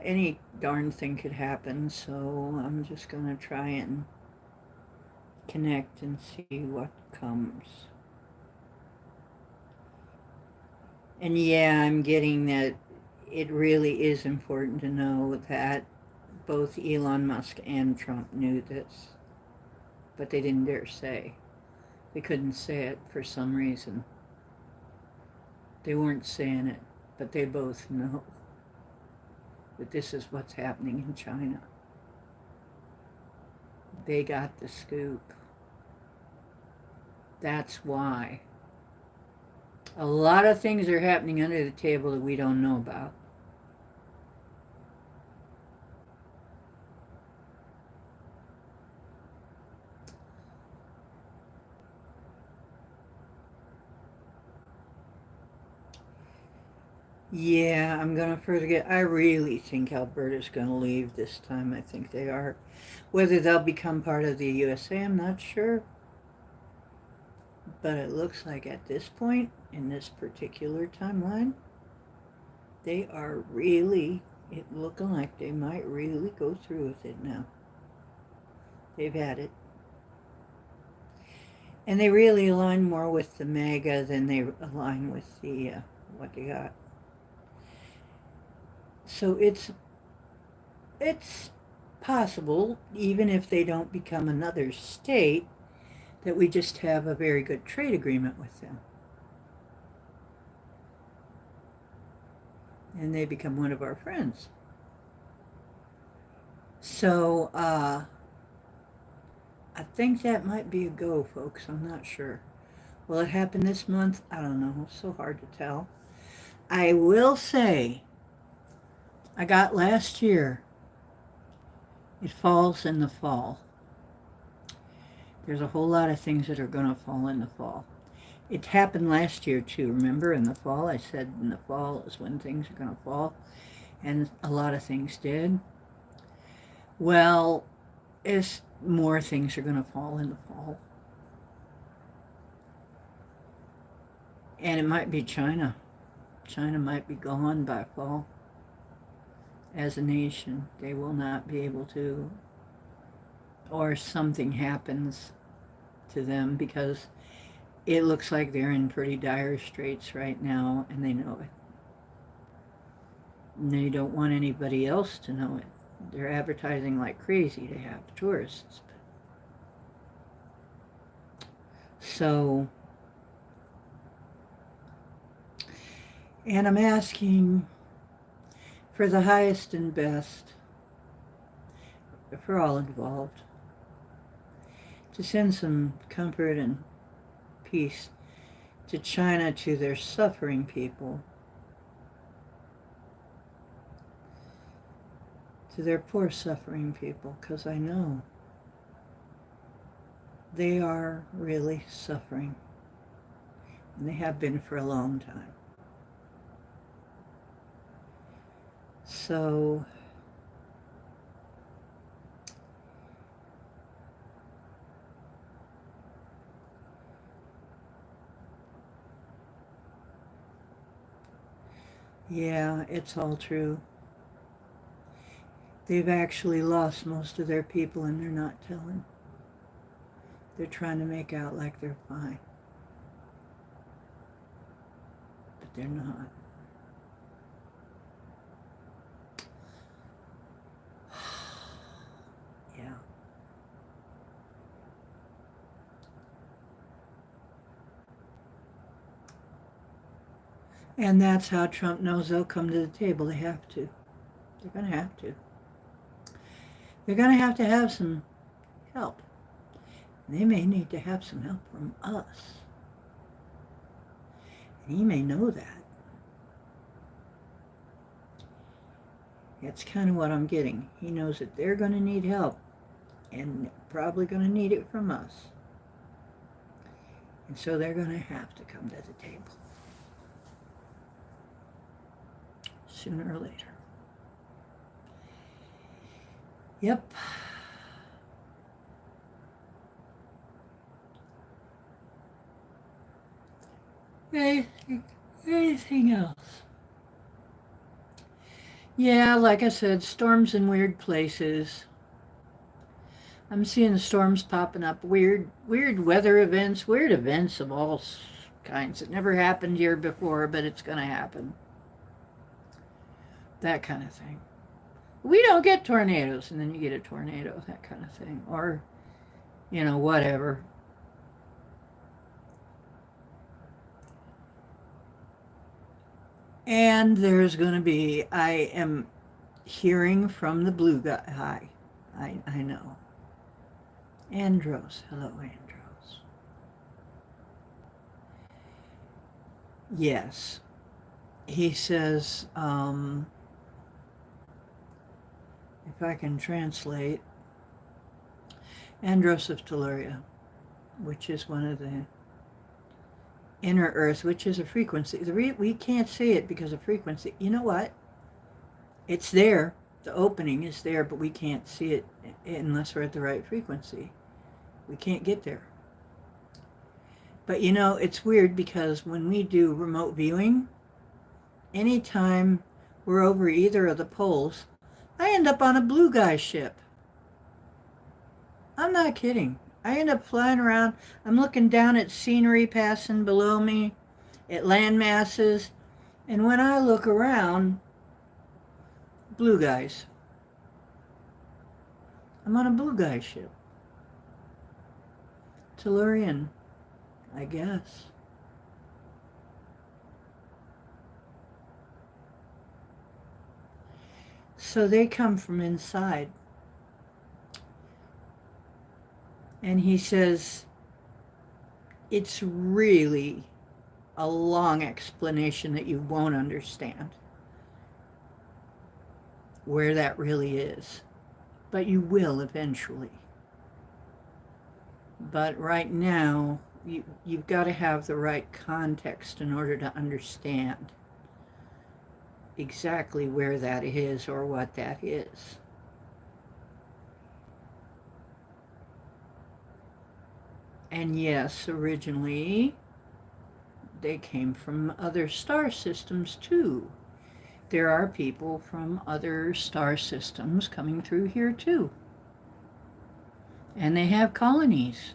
any darn thing could happen. So I'm just going to try and connect and see what comes. And yeah, I'm getting that it really is important to know that both Elon Musk and Trump knew this, but they didn't dare say. They couldn't say it for some reason. They weren't saying it, but they both know that this is what's happening in China. They got the scoop. That's why. A lot of things are happening under the table that we don't know about. Yeah, I'm going to further get. I really think Alberta's going to leave this time. I think they are. Whether they'll become part of the USA, I'm not sure. But it looks like at this point, in this particular timeline, they are really, it looking like they might really go through with it now. They've had it. And they really align more with the MAGA than they align with the, what they got. So it's possible, even if they don't become another state, that we just have a very good trade agreement with them. And they become one of our friends. So, I think that might be a go, folks. I'm not sure. Will it happen this month? I don't know. It's so hard to tell. I will say, I got last year. It falls in the fall. There's a whole lot of things that are going to fall in the fall. It happened last year too. Remember, in the fall, I said in the fall is when things are going to fall, and a lot of things did. Well, it's more things are going to fall in the fall, and it might be China. China might be gone by fall as a nation. They will not be able to, or something happens to them, because it looks like they're in pretty dire straits right now, and they know it. And they don't want anybody else to know it. They're advertising like crazy to have tourists. So, and I'm asking for the highest and best for all involved to send some comfort and peace to China, to their suffering people, to their poor suffering people, because I know they are really suffering, and they have been for a long time. So yeah, it's all true. They've actually lost most of their people and they're not telling. They're trying to make out like they're fine, but they're not. Yeah. And that's how Trump knows they'll come to the table. They have to. They're going to have to. They're going to have some help. They may need to have some help from us. And he may know that. That's kind of what I'm getting. He knows that they're going to need help and probably going to need it from us. And so they're going to have to come to the table sooner or later. Yep. Anything else? Yeah, like I said, storms in weird places. I'm seeing storms popping up, weird weather events, weird events of all kinds. It never happened here before, but it's going to happen. That kind of thing. We don't get tornadoes, and then you get a tornado, that kind of thing. Or, whatever. And there's going to be, I am hearing from the blue guy. I know. Andros. Hello, Andros. Yes. He says, if I can translate, Andros of Tellurian, which is one of the inner earth, which is a frequency. We can't see it because of frequency. You know what? It's there. The opening is there, but we can't see it unless we're at the right frequency. We can't get there. But it's weird because when we do remote viewing, anytime we're over either of the poles, I end up on a blue guy ship. I'm not kidding. I end up flying around. I'm looking down at scenery passing below me, at land masses, and when I look around, blue guys. I'm on a blue guy ship. Tellurian, I guess. So they come from inside. And he says, it's really a long explanation that you won't understand where that really is. But you will eventually. But right now, you've got to have the right context in order to understand exactly where that is or what that is. And yes, originally they came from other star systems too. There are people from other star systems coming through here too. And they have colonies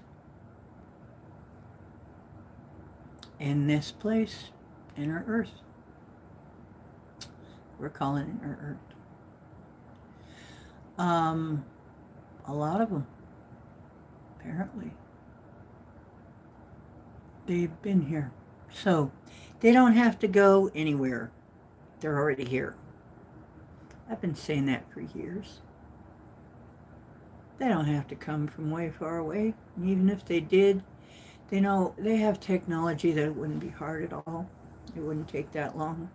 in this place, inner Earth. We're calling it inner Earth. A lot of them, apparently. They've been here. So they don't have to go anywhere. They're already here. I've been saying that for years. They don't have to come from way far away. And even if they did, they know they have technology that it wouldn't be hard at all. It wouldn't take that long.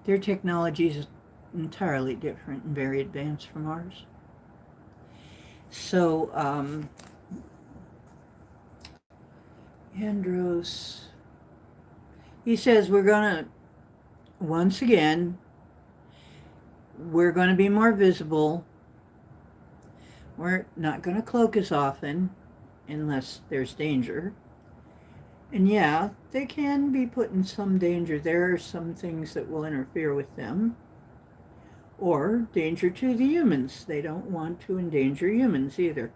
Their technology is entirely different and very advanced from ours. So, Andros, he says we're going to, once again, we're going to be more visible. We're not going to cloak as often unless there's danger. And yeah, they can be put in some danger. There are some things that will interfere with them. Or danger to the humans. They don't want to endanger humans either.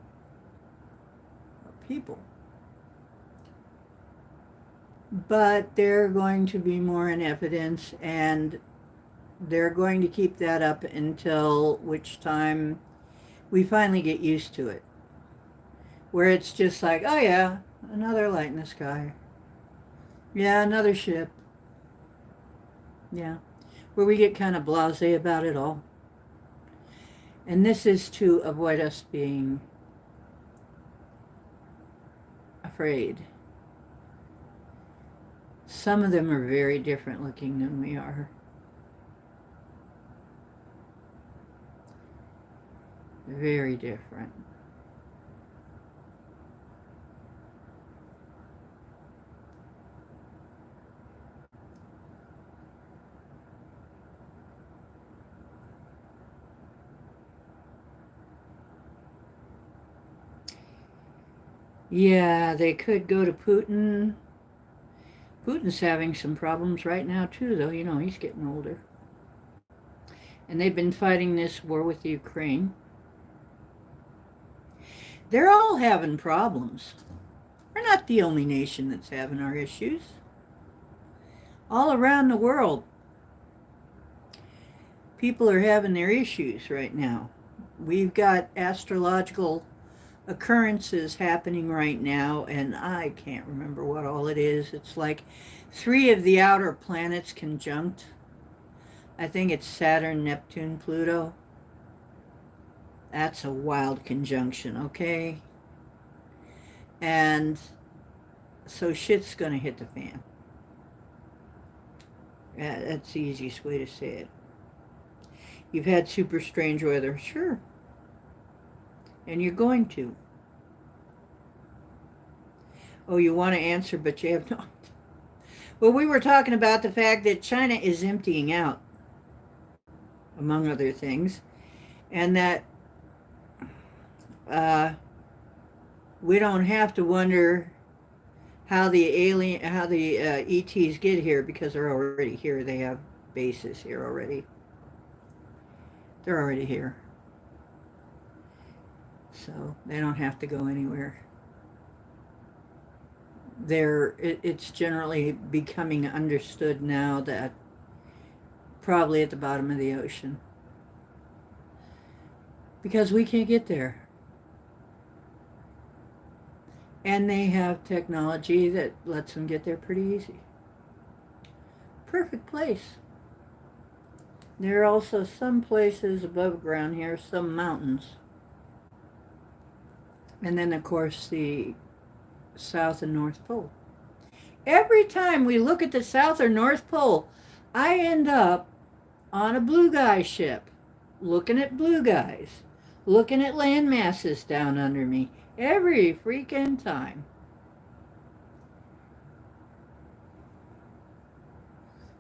Or people. But they're going to be more in evidence, and they're going to keep that up until which time we finally get used to it. Where it's just like, oh yeah, another light in the sky. Yeah, another ship. Yeah. Where we get kind of blasé about it all. And this is to avoid us being afraid. Some of them are very different looking than we are. Very different. Yeah, they could go to Putin. Putin's having some problems right now too, though. You know, he's getting older. And they've been fighting this war with Ukraine. They're all having problems. We're not the only nation that's having our issues. All around the world, people are having their issues right now. We've got astrological occurrences happening right now, and I can't remember what all it is. It's like 3 of the outer planets conjunct. I think it's Saturn, Neptune, Pluto. That's a wild conjunction, okay? And so shit's gonna hit the fan. That's the easiest way to say it. You've had super strange weather, sure. And you're going to. Oh, you want to answer, but you have not. Well, we were talking about the fact that China is emptying out, among other things, and that we don't have to wonder how the ETs get here, because they're already here. They have bases here already. They're already here. So they don't have to go anywhere. It's generally becoming understood now that probably at the bottom of the ocean. Because we can't get there. And they have technology that lets them get there pretty easy. Perfect place. There are also some places above ground here, some mountains. And then, of course, the South and North Pole. Every time we look at the South or North Pole, I end up on a blue guy ship, looking at blue guys, looking at land masses down under me. Every freaking time.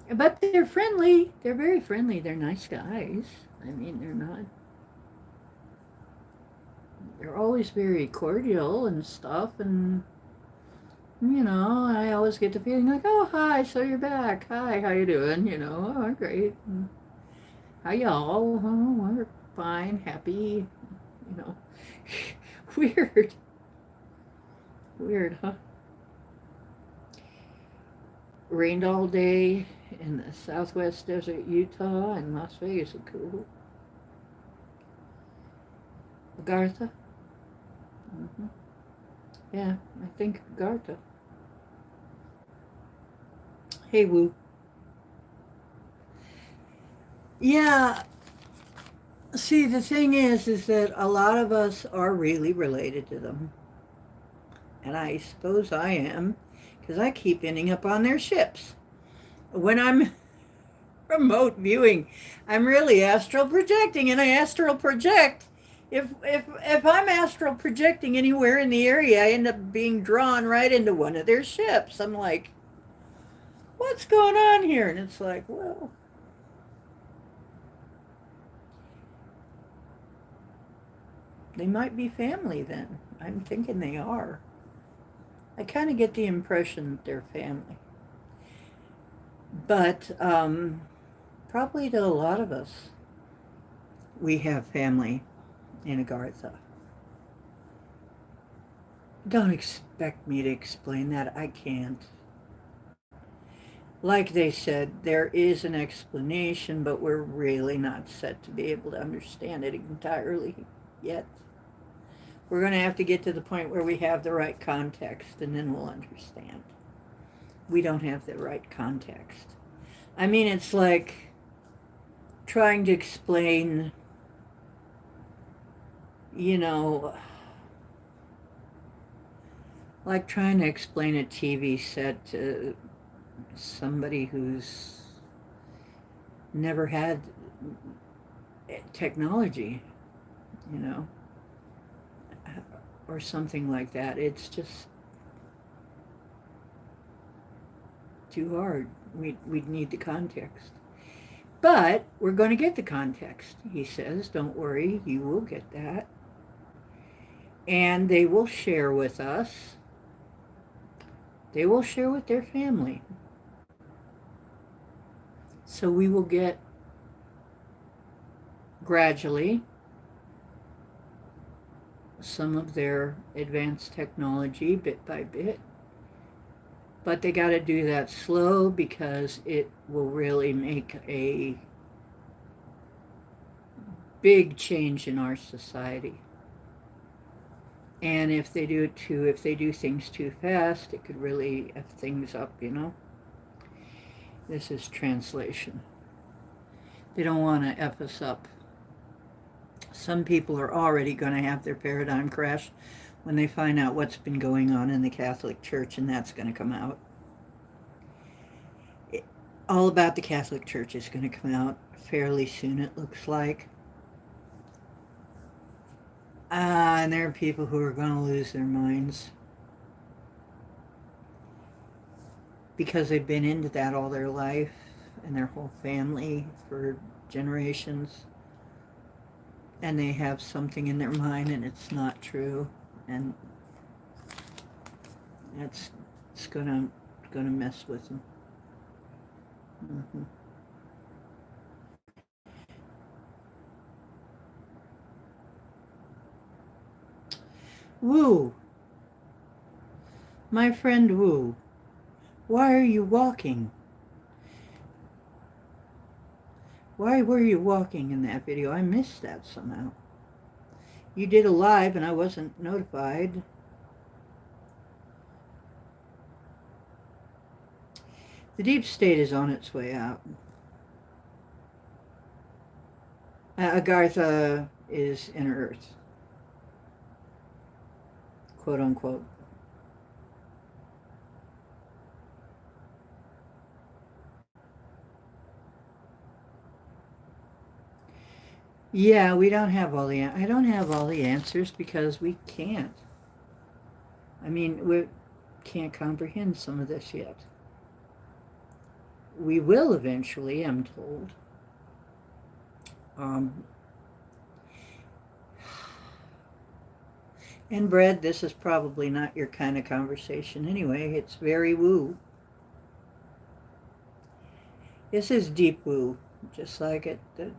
But they're friendly. They're very friendly. They're nice guys. I mean, they're always very cordial and stuff. And, you know, I always get the feeling like, oh, hi, so you're back. Hi, how you doing? You know, oh, great. And, how y'all? Oh, we're fine, happy, you know. Weird. Weird, huh? Rained all day in the southwest desert, Utah, and Las Vegas. Cool. Agartha? Mm-hmm. Yeah, I think Agartha. Hey, Woo. Yeah. See, the thing is that a lot of us are really related to them. And I suppose I am, because I keep ending up on their ships. When I'm remote viewing, I'm really astral projecting, and I astral project. If I'm astral projecting anywhere in the area, I end up being drawn right into one of their ships. I'm like, what's going on here? And it's like, well, They might be family then. I'm thinking they are. I kind of get the impression that they're family. But probably to a lot of us, we have family in Agartha. Don't expect me to explain that. I can't. Like they said, there is an explanation, but we're really not set to be able to understand it entirely yet. We're going to have to get to the point where we have the right context, and then we'll understand. We don't have the right context. I mean, it's like trying to explain, you know, like trying to explain a TV set to somebody who's never had technology, you know, or something like that. It's just too hard. We'd need the context. But we're going to get the context, he says. Don't worry, you will get that. And they will share with us. They will share with their family. So we will get gradually some of their advanced technology bit by bit. But they got to do that slow because it will really make a big change in our society. And if they do things too fast, it could really F things up, you know. This is translation. They don't want to F us up. Some people are already going to have their paradigm crash when they find out what's been going on in the Catholic Church, and that's going to come out. All about the Catholic Church is going to come out fairly soon, it looks like. And there are people who are going to lose their minds because they've been into that all their life and their whole family for generations. And they have something in their mind and it's not true. And it's gonna mess with them. Mm-hmm. Wu, my friend Wu, why are you walking? Why were you walking in that video? I missed that somehow. You did a live and I wasn't notified. The deep state is on its way out. Agartha is inner Earth, quote unquote. Yeah, we don't have all the. I don't have all the answers because we can't. I mean, we can't comprehend some of this yet. We will eventually, I'm told. And Brad, this is probably not your kind of conversation anyway. It's very woo. This is deep woo, just like the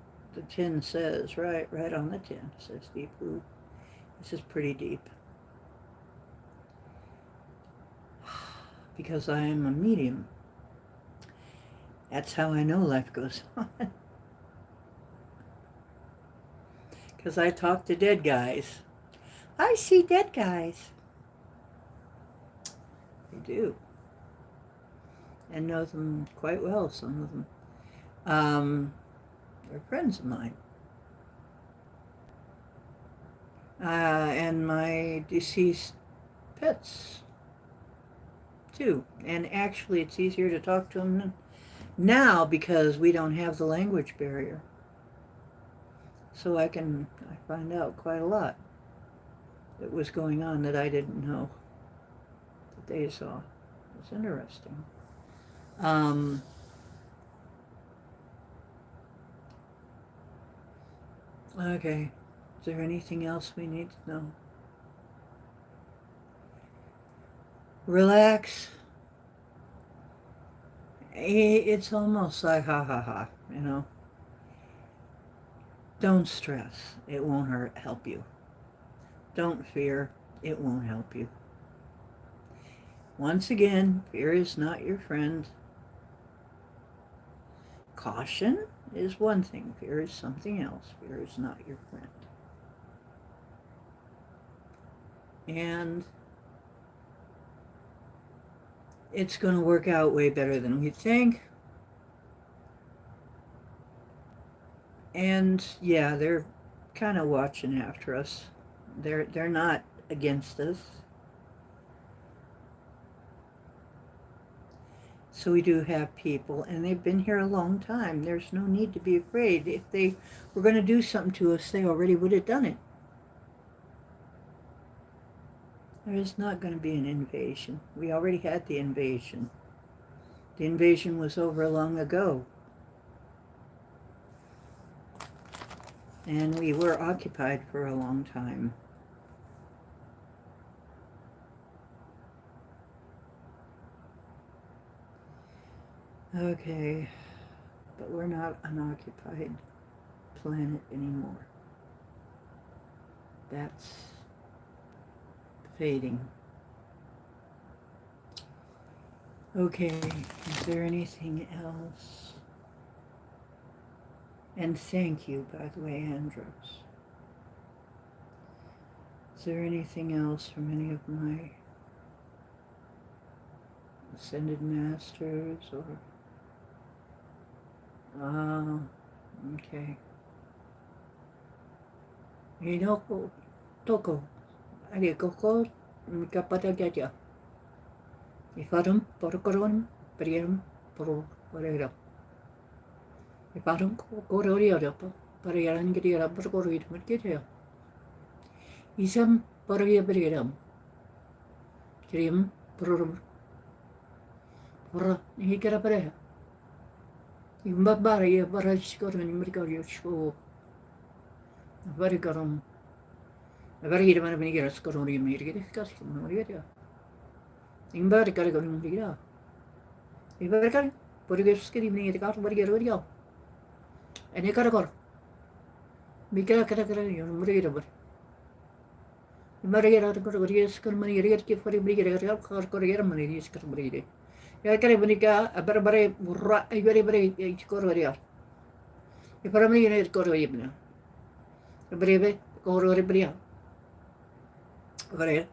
tin says, right on the tin. It says deep woo. This is pretty deep. Because I am a medium. That's how I know life goes on. Because I talk to dead guys. I see dead guys. I do. And know them quite well, some of them. They're friends of mine. And my deceased pets, too. And actually, it's easier to talk to them now because we don't have the language barrier. So I find out quite a lot that was going on that I didn't know that they saw. It's interesting. Okay, Is there anything else we need to know? Relax. It's almost like ha ha ha, you know. Don't stress. It won't help you. Don't fear. It won't help you. Once again, fear is not your friend. Caution is one thing. Fear is something else. Fear is not your friend. And it's going to work out way better than we think. And yeah, they're kind of watching after us. They're not against us. So we do have people, and they've been here a long time. There's no need to be afraid. If they were going to do something to us, they already would have done it. There is not going to be an invasion. We already had the invasion. The invasion was over long ago. And we were occupied for a long time. Okay, but we're not an occupied planet anymore. That's fading. Okay, is there anything else? And thank you, by the way, Andros. Is there anything else from any of my ascended masters or... okay. Hinoko, toko, arikoko, mikapatagaja. Ifarum, porokoron, perium, poro, porero. Ifarum, kororioro, parayaran giria, porokorid, merkitio. Isam, poroya perium. Kirium, porum. Pora, hikara pareha. Imbabara, ya barashkoron, merkario, show. Very garum. A very good many years, Corona, America, custom, Maria. In Barrica, Maria. If I can, put a skinny at the car, but get rid of. And you got a car. Mika Catacara, Maria. Maria, Korea, Skurmani, get for a brigade, car, Korea, Maria, Skurmani. Yakabonica, a barbary, a very brave Korea. If I'm in Korea, a brave, Korea. Varium.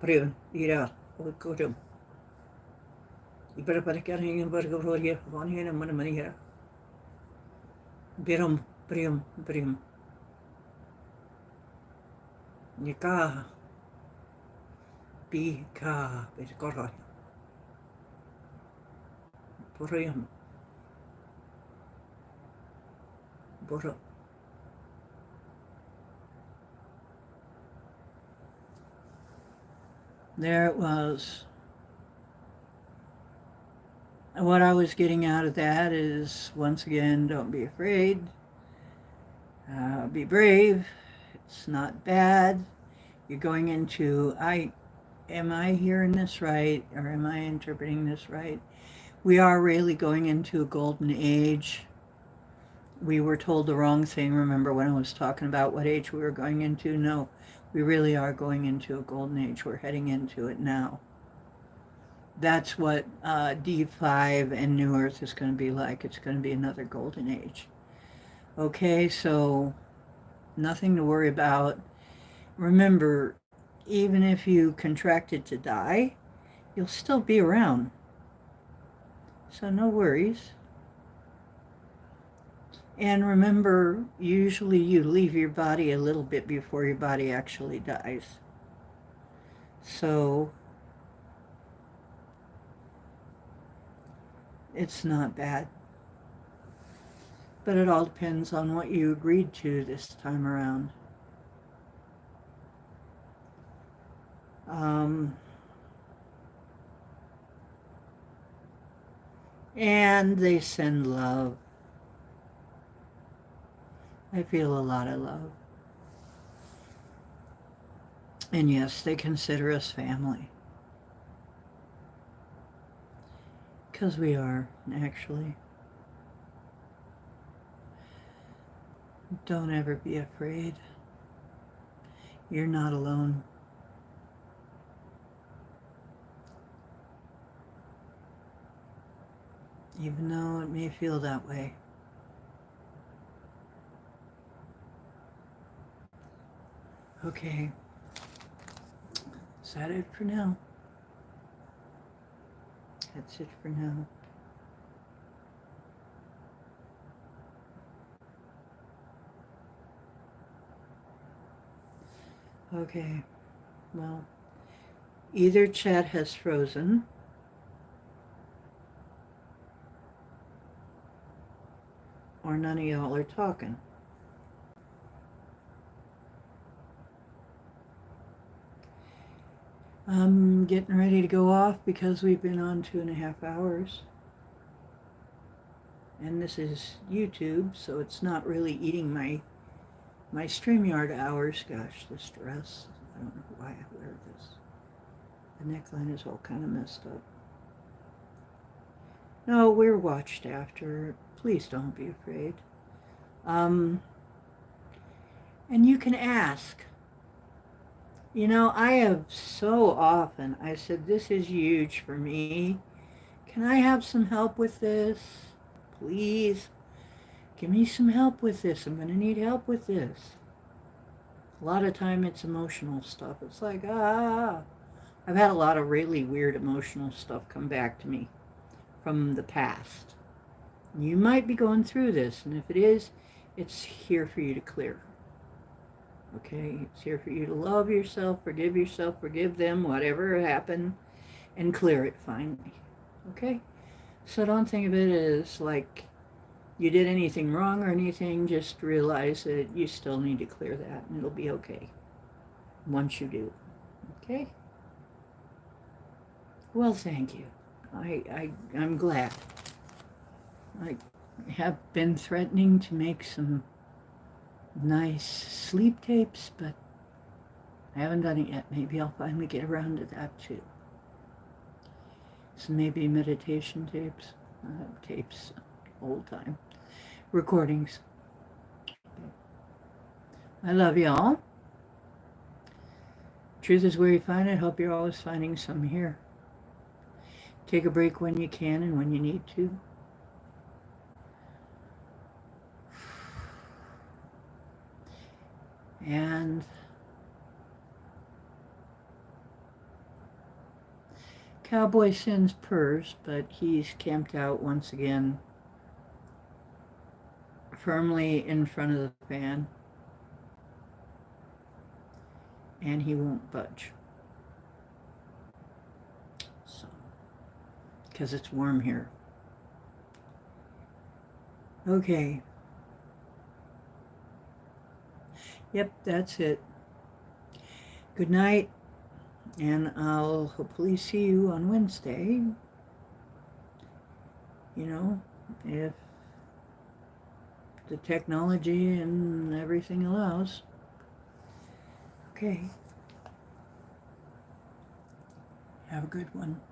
Prium, ira, Kotum. You better put a carrying in Burger Road here, one here and one money here. Prium. Nika. Bika, it's Koroi. Prium. Boro. There it was. What I was getting out of that is, once again, don't be afraid. Be brave. It's not bad. You're going into, am I hearing this right, or am I interpreting this right? We are really going into a golden age. We were told the wrong thing, remember when I was talking about what age we were going into? No, we really are going into a golden age. We're heading into it now. That's what D5 and New Earth is going to be like. It's going to be another golden age. Okay, so nothing to worry about. Remember, even if you contracted to die, you'll still be around. So no worries. And remember, usually you leave your body a little bit before your body actually dies. So it's not bad. But it all depends on what you agreed to this time around. And they send love. I feel a lot of love. And yes, they consider us family. Because we are, actually. Don't ever be afraid. You're not alone. Even though it may feel that way. Okay. Is that it for now? That's it for now. Okay. Well, either chat has frozen, or none of y'all are talking. I'm getting ready to go off because we've been on 2.5 hours. And this is YouTube, so it's not really eating my StreamYard hours. Gosh, this dress. I don't know why I wear this. The neckline is all kind of messed up. No, we're watched after. Please don't be afraid. And you can ask. You know, I have so often, I said, this is huge for me. Can I have some help with this? Please, give me some help with this. I'm going to need help with this. A lot of time it's emotional stuff. It's like, I've had a lot of really weird emotional stuff come back to me from the past. You might be going through this, and if it is, it's here for you to clear. Okay, it's here for you to love yourself, forgive them, whatever happened, and clear it finally. Okay? So don't think of it as like you did anything wrong or anything. Just realize that you still need to clear that, and it'll be okay once you do. Okay? Well, thank you. I'm glad. I have been threatening to make some nice sleep tapes, but I haven't done it yet. Maybe I'll finally get around to that too. So maybe meditation tapes, old time recordings. I love y'all. Truth is where you find it. Hope you're always finding some here. Take a break when you can and when you need to. And Cowboy sends purrs, but he's camped out once again, firmly in front of the fan, and he won't budge. So, because it's warm here. Okay. Yep, that's it. Good night, and I'll hopefully see you on Wednesday. You know, if the technology and everything allows. Okay. Have a good one.